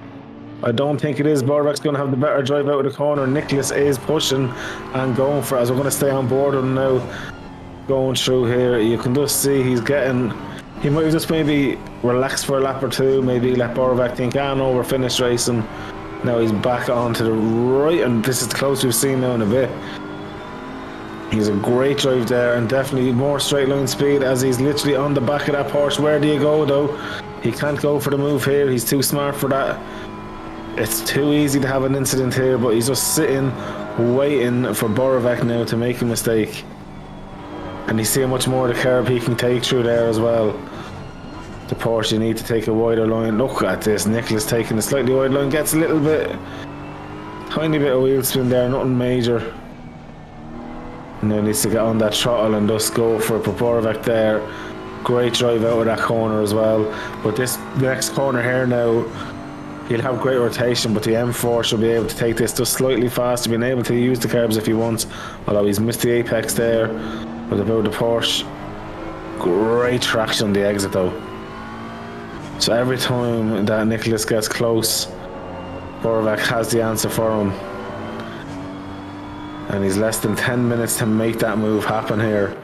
I don't think it is. Borovic's going to have the better drive out of the corner. Nicholas is pushing and going for it, as we're going to stay on board with him now. Going through here, you can just see he's getting... He might have just maybe relaxed for a lap or two. Maybe let Borovic think, no, we're finished racing. Now he's back on to the right, and this is the close we've seen now in a bit. He's a great drive there, and definitely more straight line speed, as he's literally on the back of that Porsche. Where do you go though? He can't go for the move here. He's too smart for that. It's too easy to have an incident here, but he's just sitting, waiting for Borovic now to make a mistake. And he's seeing much more of the curb he can take through there as well. The Porsche, you need to take a wider line. Look at this. Nicholas taking a slightly wide line, gets a little bit, tiny bit of wheel spin there, nothing major. Now needs to get on that throttle and just go for Borovic there. Great drive out of that corner as well. But this next corner here now, he'll have great rotation, but the M4 should be able to take this just slightly faster, being able to use the curbs if he wants, although he's missed the apex there. But about the Porsche, great traction on the exit though. So every time that Nicholas gets close, Borovic has the answer for him. And he's less than 10 minutes to make that move happen here.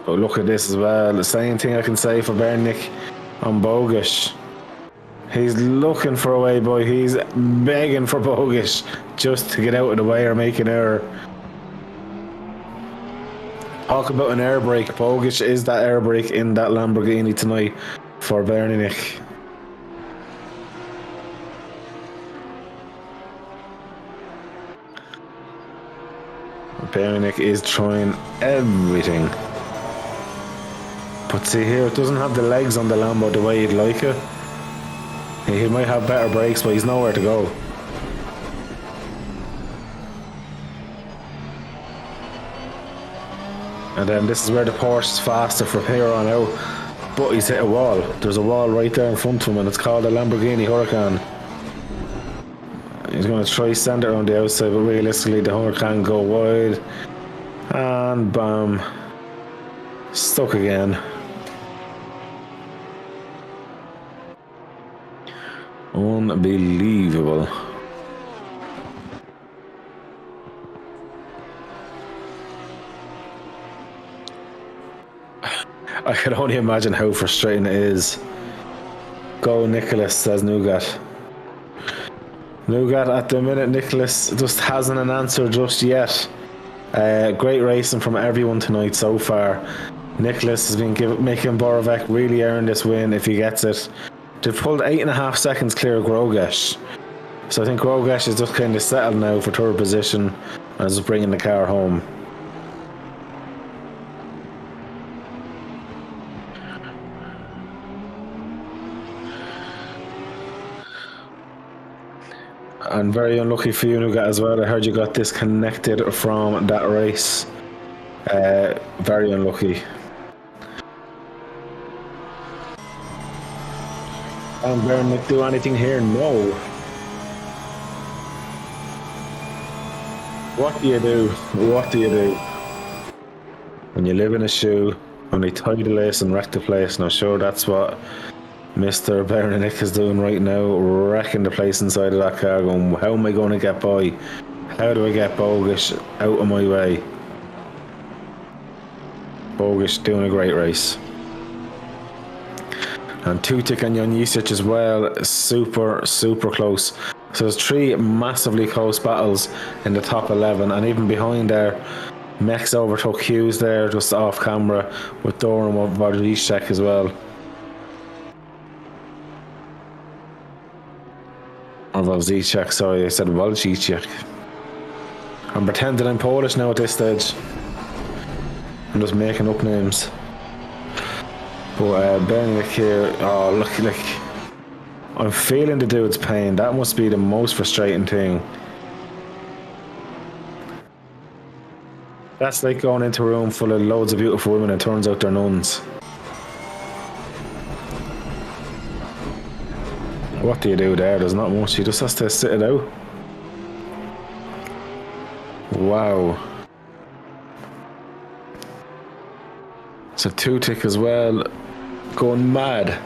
But look at this as well. The same thing I can say for Bernick on Bogish. He's looking for a way, boy. He's begging for Bogish just to get out of the way or make an error. Talk about an air brake. Bogish is that air brake in that Lamborghini tonight for Bernick. Bernick is trying everything. But see here, it doesn't have the legs on the Lambo the way you'd like it. He might have better brakes, but he's nowhere to go. And then this is where the Porsche is faster from here on out. But he's hit a wall. There's a wall right there in front of him, and it's called a Lamborghini Huracan. He's going to try send it around the outside, but realistically the Huracan go wide. And bam. Stuck again. Unbelievable. I can only imagine how frustrating it is. Go Nicholas, says Nougat. Nougat at the minute, Nicholas just hasn't an answer just yet. Great racing from everyone tonight so far. Nicholas has been making Borovic really earn this win if he gets it. They've pulled 8.5 seconds clear of Grogesh. So I think Grogesh is just kind of settled now for third position and is just bringing the car home. And very unlucky for you, Nougat, as well. I heard you got disconnected from that race. Very unlucky. Can Bernick do anything here? No. What do you do? What do you do? When you live in a shoe, when they tie the lace and wreck the place, and I'm sure that's what Mr. Bernick is doing right now, wrecking the place inside of that car, going, how am I going to get by? How do I get Bogish out of my way? Bogish doing a great race. And Tutik and Janisic as well, super, super close. So there's 3 massively close battles in the top 11, and even behind there, Mex overtook Hughes there just off camera with Doran Wojciech as well. Or Wojciech, sorry, I said Wojciech. I'm pretending I'm Polish now at this stage. I'm just making up names. But Bernick here, oh look, like, I'm feeling the dude's pain. That must be the most frustrating thing. That's like going into a room full of loads of beautiful women and it turns out they're nuns. What do you do there? There's not much. He just has to sit it out. Wow. So Tutik as well, going mad.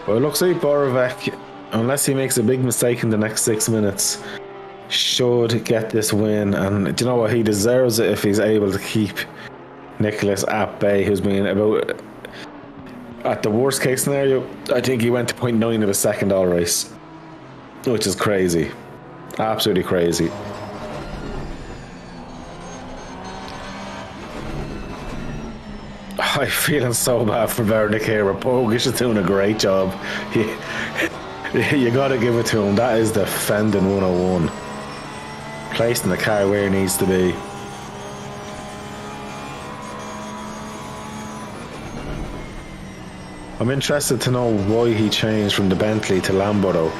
Well, it looks like Borovic, unless he makes a big mistake in the next 6 minutes, should get this win. And do you know what? He deserves it if he's able to keep Nicholas at bay, who's been about, at the worst case scenario, I think he went to 0.9 of a second all race, which is crazy. Absolutely crazy. I'm feeling so bad for Bernick here. Bogish is doing a great job. You gotta give it to him. That is defending 101. Placing the car where it needs to be. I'm interested to know why he changed from the Bentley to Lambo though.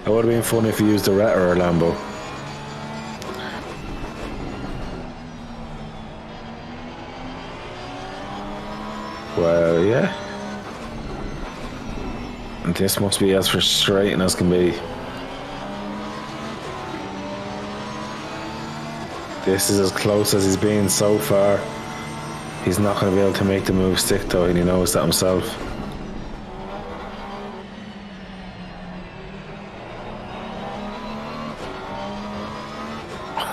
It would have been fun if he used a Retta or a Lambo. Well, yeah. And this must be as frustrating as can be. This is as close as he's been so far. He's not going to be able to make the move stick though, and he knows that himself.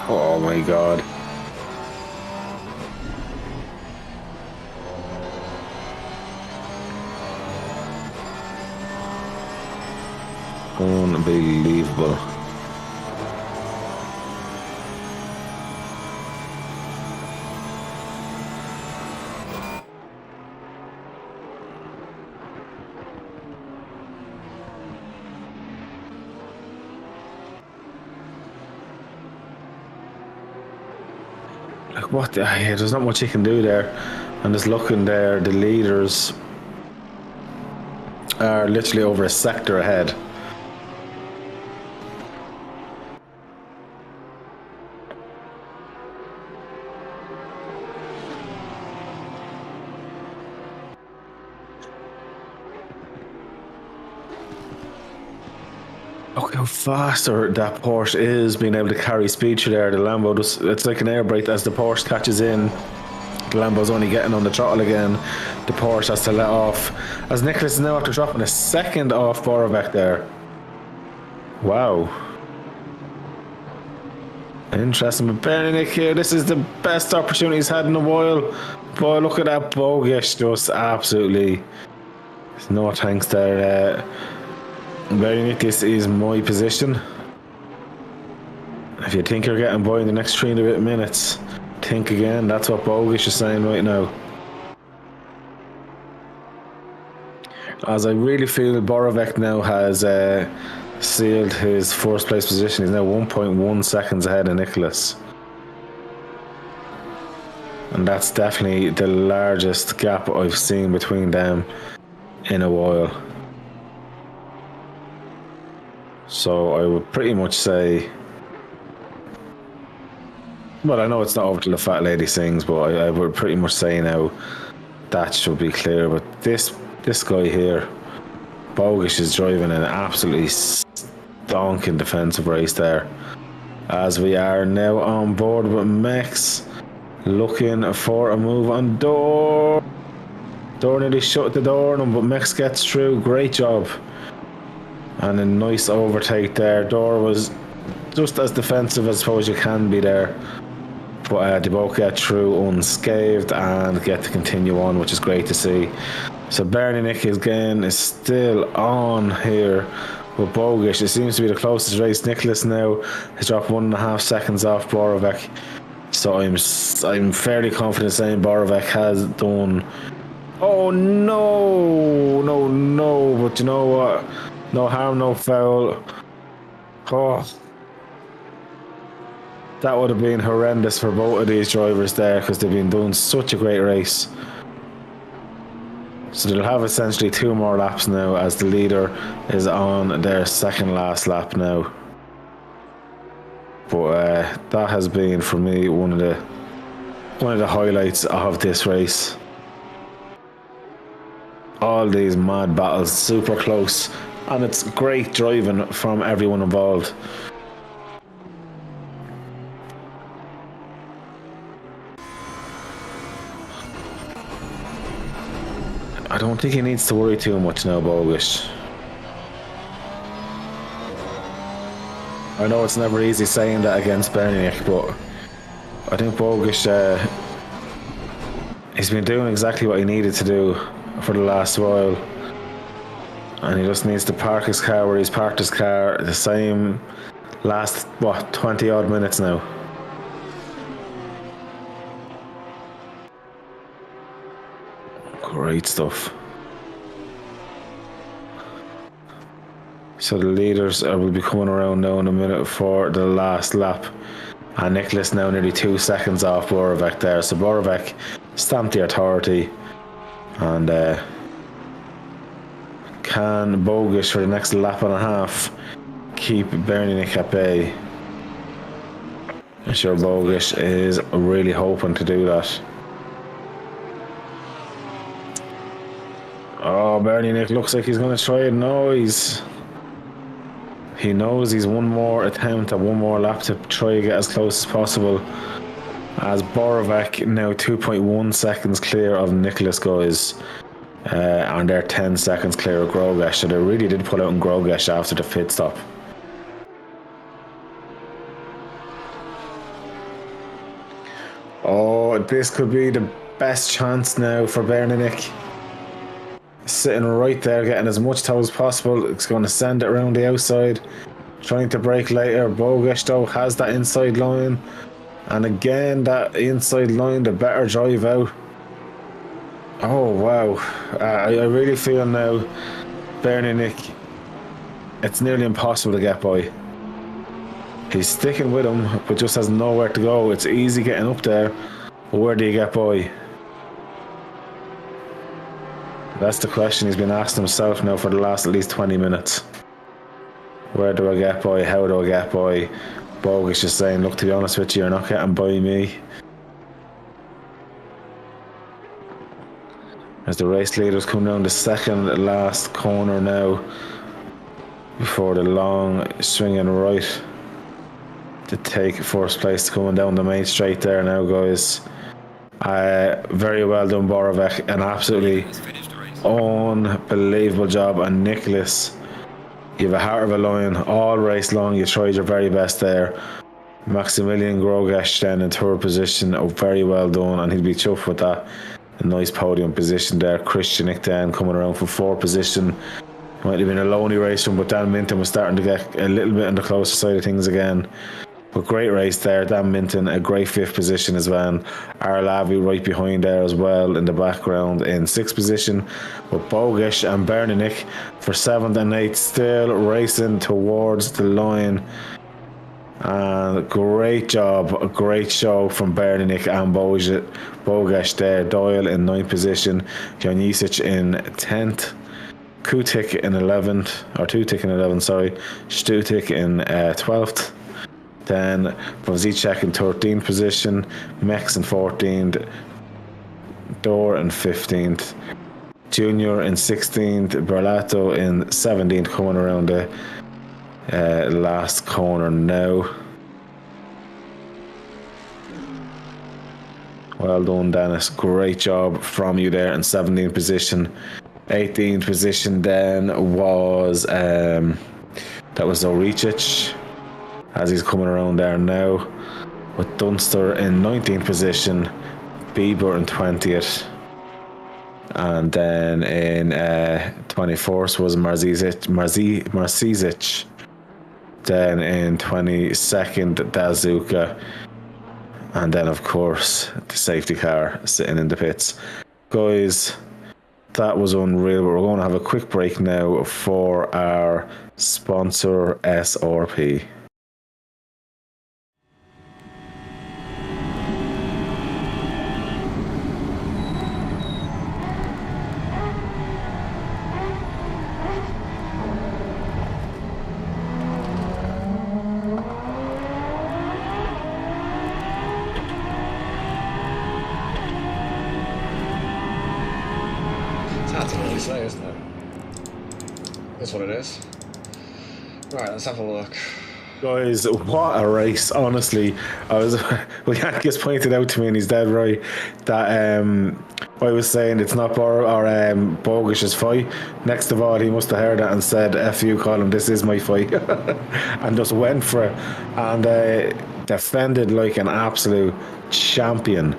Oh my god. Unbelievable. Like, what? Yeah, there's not much he can do there. And just looking there, the leaders are literally over a sector ahead. Look how faster that Porsche is being able to carry speed through there. The Lambo, it's like an air brake as the Porsche catches in. The Lambo's only getting on the throttle again. The Porsche has to let off. As Nicholas is now after dropping a second off Borovic there. Wow. Interesting, but Bernick here, this is the best opportunity he's had in a while. Boy, look at that Bogish, just absolutely. There's no thanks there. Bernick, this is my position. If you think you're getting by in the next 3 and a bit minutes, think again. That's what Bogish is saying right now. As I really feel Borovic now has sealed his first place position. He's now 1.1 seconds ahead of Nicholas. And that's definitely the largest gap I've seen between them in a while. So I would pretty much say, well, I know it's not over till the fat lady sings, but I would pretty much say now that should be clear. But this guy here, Bogish, is driving an absolutely stonking defensive race there. As we are now on board with Mex, looking for a move on Door. Door nearly shut the door on him, but Mex gets through. Great job. And a nice overtake there. Door was just as defensive as I suppose you can be there. But they both get through unscathed and get to continue on, which is great to see. So Bernick again is still on here with Bogish. It seems to be the closest race. Nicholas now has dropped 1.5 seconds off Borovic. So I'm fairly confident saying Borovic has done. Oh no! But you know what? No harm, no foul. Oh, that would have been horrendous for both of these drivers there because they've been doing such a great race. So they'll have essentially 2 more laps now as the leader is on their second last lap now. But that has been for me one of the highlights of this race. All these mad battles, super close, and it's great driving from everyone involved. I don't think he needs to worry too much now, Bogish. I know it's never easy saying that against Bernick, but I think Bogish, he's been doing exactly what he needed to do for the last while. And he just needs to park his car where he's parked his car the same last, 20 odd minutes now. Great stuff. So the leaders will be coming around now in a minute for the last lap. And Nicholas now nearly 2 seconds off Borovic there. So Borovic stamped the authority. And can Bogish for the next lap and a half keep Bernick at bay? I'm sure Bogish is really hoping to do that. Oh, Bernick looks like he's going to try it. No, he knows he's one more attempt at one more lap to try to get as close as possible. As Borovic now 2.1 seconds clear of Nicholas guys. And they're 10 seconds clear of Grogesh. So they really did pull out in Grogesh after the pit stop. Oh, this could be the best chance now for Bernick. Sitting right there, getting as much toe as possible. It's going to send it around the outside. Trying to brake later. Bogish though has that inside line. And again, that inside line, the better drive out. Oh, wow. I really feel now, Bernick, it's nearly impossible to get by. He's sticking with him, but just has nowhere to go. It's easy getting up there, but where do you get by? That's the question he's been asking himself now for the last at least 20 minutes. Where do I get by? How do I get by? Bogus just saying, look, to be honest with you, you're not getting by me. As the race leaders come down the second last corner now, before the long swinging right to take first place, coming down the main straight there now, guys. Very well done, Borovec. An absolutely unbelievable job. And Nicholas, you have a heart of a lion all race long. You tried your very best there. Maximilian Grogesh then in third position. Oh, very well done, and he'll be chuffed with that. A nice podium position there. Christianik then coming around for fourth position. Might have been a lonely race from, but Dan Minton was starting to get a little bit on the closer side of things again. But great race there. Dan Minton, a great fifth position as well. Arlavi right behind there as well in the background in sixth position. But Bogish and Berninik for seventh and eighth, still racing towards the line. And great job, a great show from Berninik and Bogish there. Doyle in ninth position, Janisic in 10th. Kutik in 11th, or Tutik in 11th, sorry. Stutik in 12th. Then Vozicek in 13th position, Mex in 14th, Dor in 15th, Junior in 16th, Berlato in 17th, coming around the last corner now. Well done, Dennis. Great job from you there in 17th position. 18th position then was that was Zoricic, as he's coming around there now, with Dunster in 19th position, Bieber in 20th, and then in 21st was Marzizic, then in 22nd Dazuka, and then of course the safety car sitting in the pits. Guys, that was unreal. We're going to have a quick break now for our sponsor SRP. Isn't it? That's what it is. Right, let's have a look. Guys, what a race, honestly. Well, Yankees pointed out to me, and he's dead right, that I was saying it's not Bogish's fight. Next of all, he must have heard that and said, F you, Colin, this is my fight. And just went for it. And defended like an absolute champion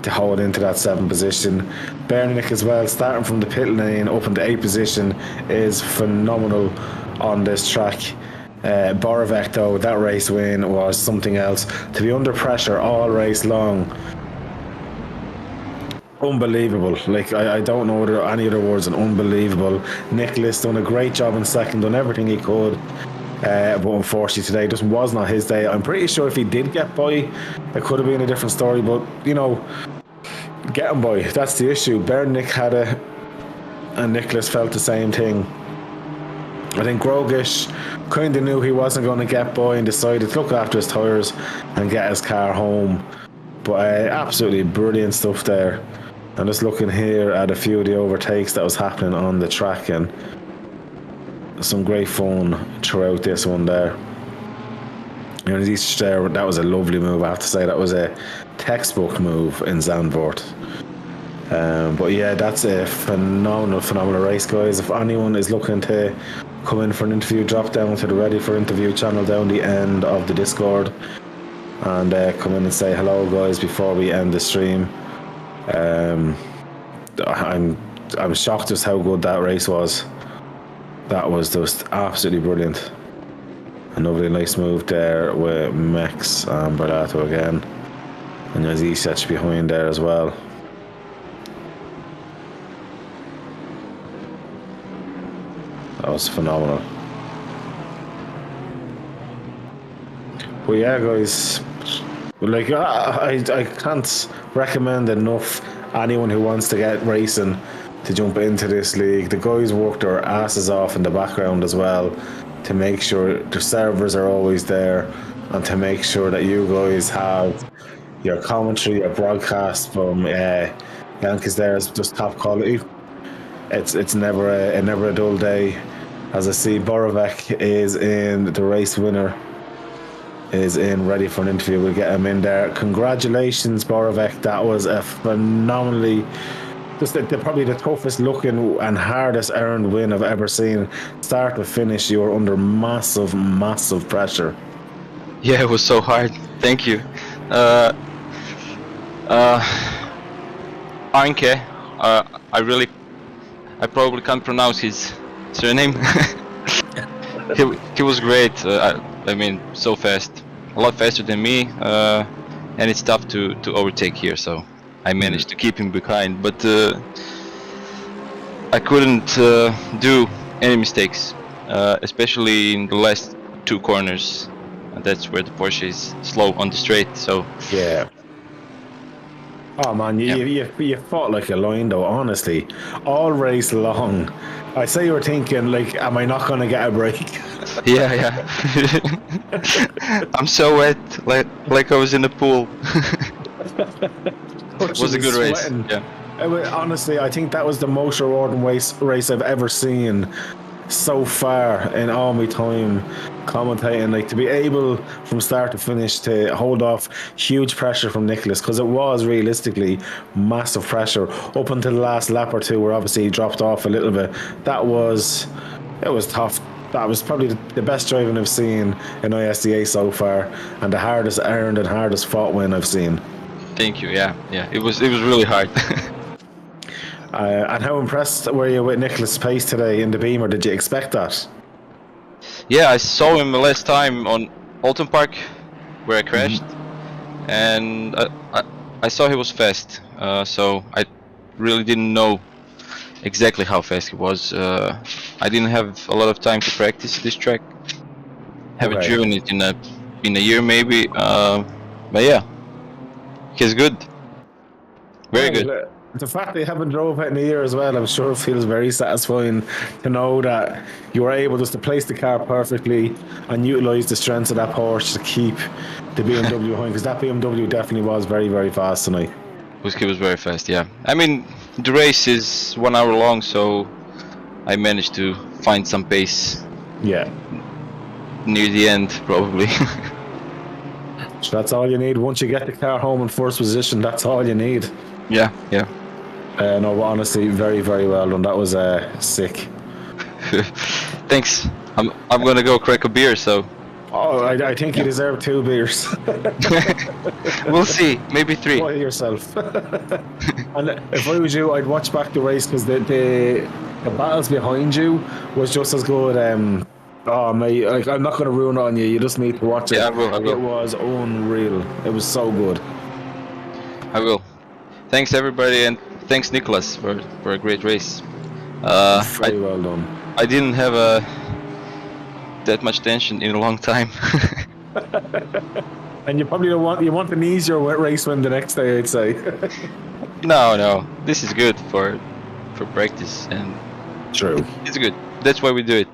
to hold into that 7th position. Bernick as well, starting from the pit lane up into 8th position, is phenomenal on this track. Borovec though, that race win was something else. To be under pressure all race long, unbelievable. Like, I don't know any other words than unbelievable. Nicholas done a great job in second, done everything he could. But unfortunately today just was not his day. I'm pretty sure if he did get by, it could have been a different story, but you know, get him by, that's the issue. Bernick had it, and Nicholas felt the same thing. I think Grogish kind of knew he wasn't going to get by and decided to look after his tyres and get his car home. But absolutely brilliant stuff there. I'm just looking here at a few of the overtakes that was happening on the track, and some great fun throughout this one there. You know, that was a lovely move, I have to say. That was a textbook move in Zandvoort. But yeah, that's a phenomenal race, guys. If anyone is looking to come in for an interview, drop down to the Ready for Interview channel down the end of the Discord, and come in and say hello, guys, before we end the stream. I'm shocked just how good that race was. That was just absolutely brilliant. Another nice move there with Mex and Berlato again. And there's Isach behind there as well. That was phenomenal. But yeah, guys, like I can't recommend enough anyone who wants to get racing to jump into this league. The guys work their asses off in the background as well to make sure the servers are always there and to make sure that you guys have your commentary, your broadcast from Yankees there is just top quality. It's never a dull day. As I see, Borovec is in the race winner. Is in ready for an interview. We'll get him in there. Congratulations, Borovec. That was a phenomenally, just probably the toughest looking and hardest earned win I've ever seen. Start to finish, you were under massive pressure. Yeah, it was so hard. Thank you. Anke, I probably can't pronounce his surname. he was great. I mean, so fast, a lot faster than me, and it's tough to overtake here. So I managed to keep him behind, but I couldn't do any mistakes, especially in the last two corners. And that's where the Porsche is slow on the straight. So yeah. Oh man, you fought like a lion though. Honestly, all race long. I say you were thinking like, am I not gonna get a break? yeah. I'm so wet, like I was in the pool. It was a good race. Yeah. Honestly, I think that was the most rewarding race I've ever seen so far in all my time commentating. Like, to be able from start to finish to hold off huge pressure from Nicholas, because it was realistically massive pressure up until the last lap or two where obviously he dropped off a little bit. It was tough. That was probably the best driving I've seen in ISDA so far, and the hardest earned and hardest fought win I've seen. Thank you. Yeah. It was really hard. And how impressed were you with Nicholas' pace today in the Beamer? Did you expect that? Yeah, I saw him the last time on Alton Park, where I crashed, and I saw he was fast. So I really didn't know exactly how fast he was. I didn't have a lot of time to practice this track. Haven't driven it in a year maybe. But yeah, he's good. Very good. The fact that you haven't drove it in a year as well, I'm sure it feels very satisfying to know that you were able just to place the car perfectly and utilise the strengths of that Porsche to keep the BMW behind, because that BMW definitely was very fast tonight. He was very fast, yeah. I mean, the race is 1 hour long, so I managed to find some pace. Yeah. Near the end, probably. So that's all you need. Once you get the car home in first position, that's all you need. Yeah. No, honestly, very well done. That was sick. Thanks. I'm gonna go crack a beer. So. Oh, I think you deserve 2 beers. We'll see. Maybe 3. Enjoy yourself. And if I was you, I'd watch back the race, because the battles behind you was just as good. Oh mate, like, I'm not gonna ruin it on you. You just need to watch it. Yeah, I will. It was unreal. It was so good. I will. Thanks everybody, and thanks Nicholas for a great race. Very well done. I didn't have that much tension in a long time. And you probably you want an easier race win the next day, I'd say. No, this is good for practice, and true. It's good. That's why we do it.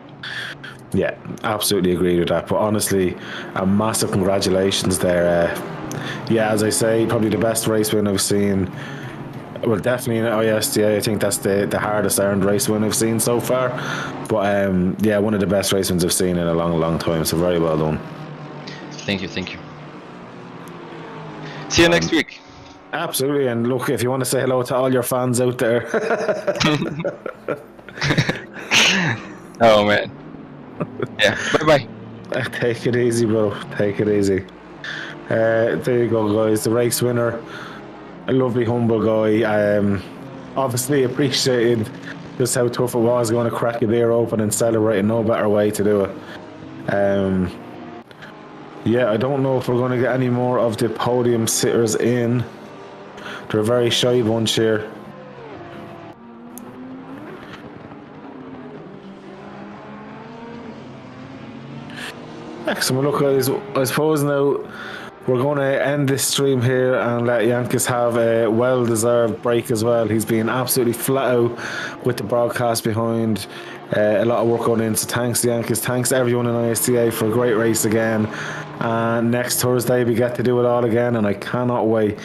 Yeah, absolutely agree with that. But honestly, a massive congratulations there. Yeah, as I say, probably the best race win I've seen. Well, definitely in ISDA. I think that's the hardest earned race win I've seen so far. But yeah, one of the best race wins I've seen in a long time. So very well done. Thank you. See you next week. Absolutely. And look, if you want to say hello to all your fans out there. Oh man. Yeah. Bye. Take it easy, bro. Take it easy. There you go, guys. The race winner, a lovely, humble guy. Obviously appreciated just how tough it was going to crack a beer open and celebrating. No better way to do it. Yeah, I don't know if we're going to get any more of the podium sitters in. They're a very shy bunch here. Excellent. Well, look, guys, I suppose now we're going to end this stream here and let Yankis have a well-deserved break as well. He's been absolutely flat out with the broadcast behind. A lot of work going in, so thanks to Yankis, thanks to everyone in ISDA for a great race again. And next Thursday we get to do it all again, and I cannot wait.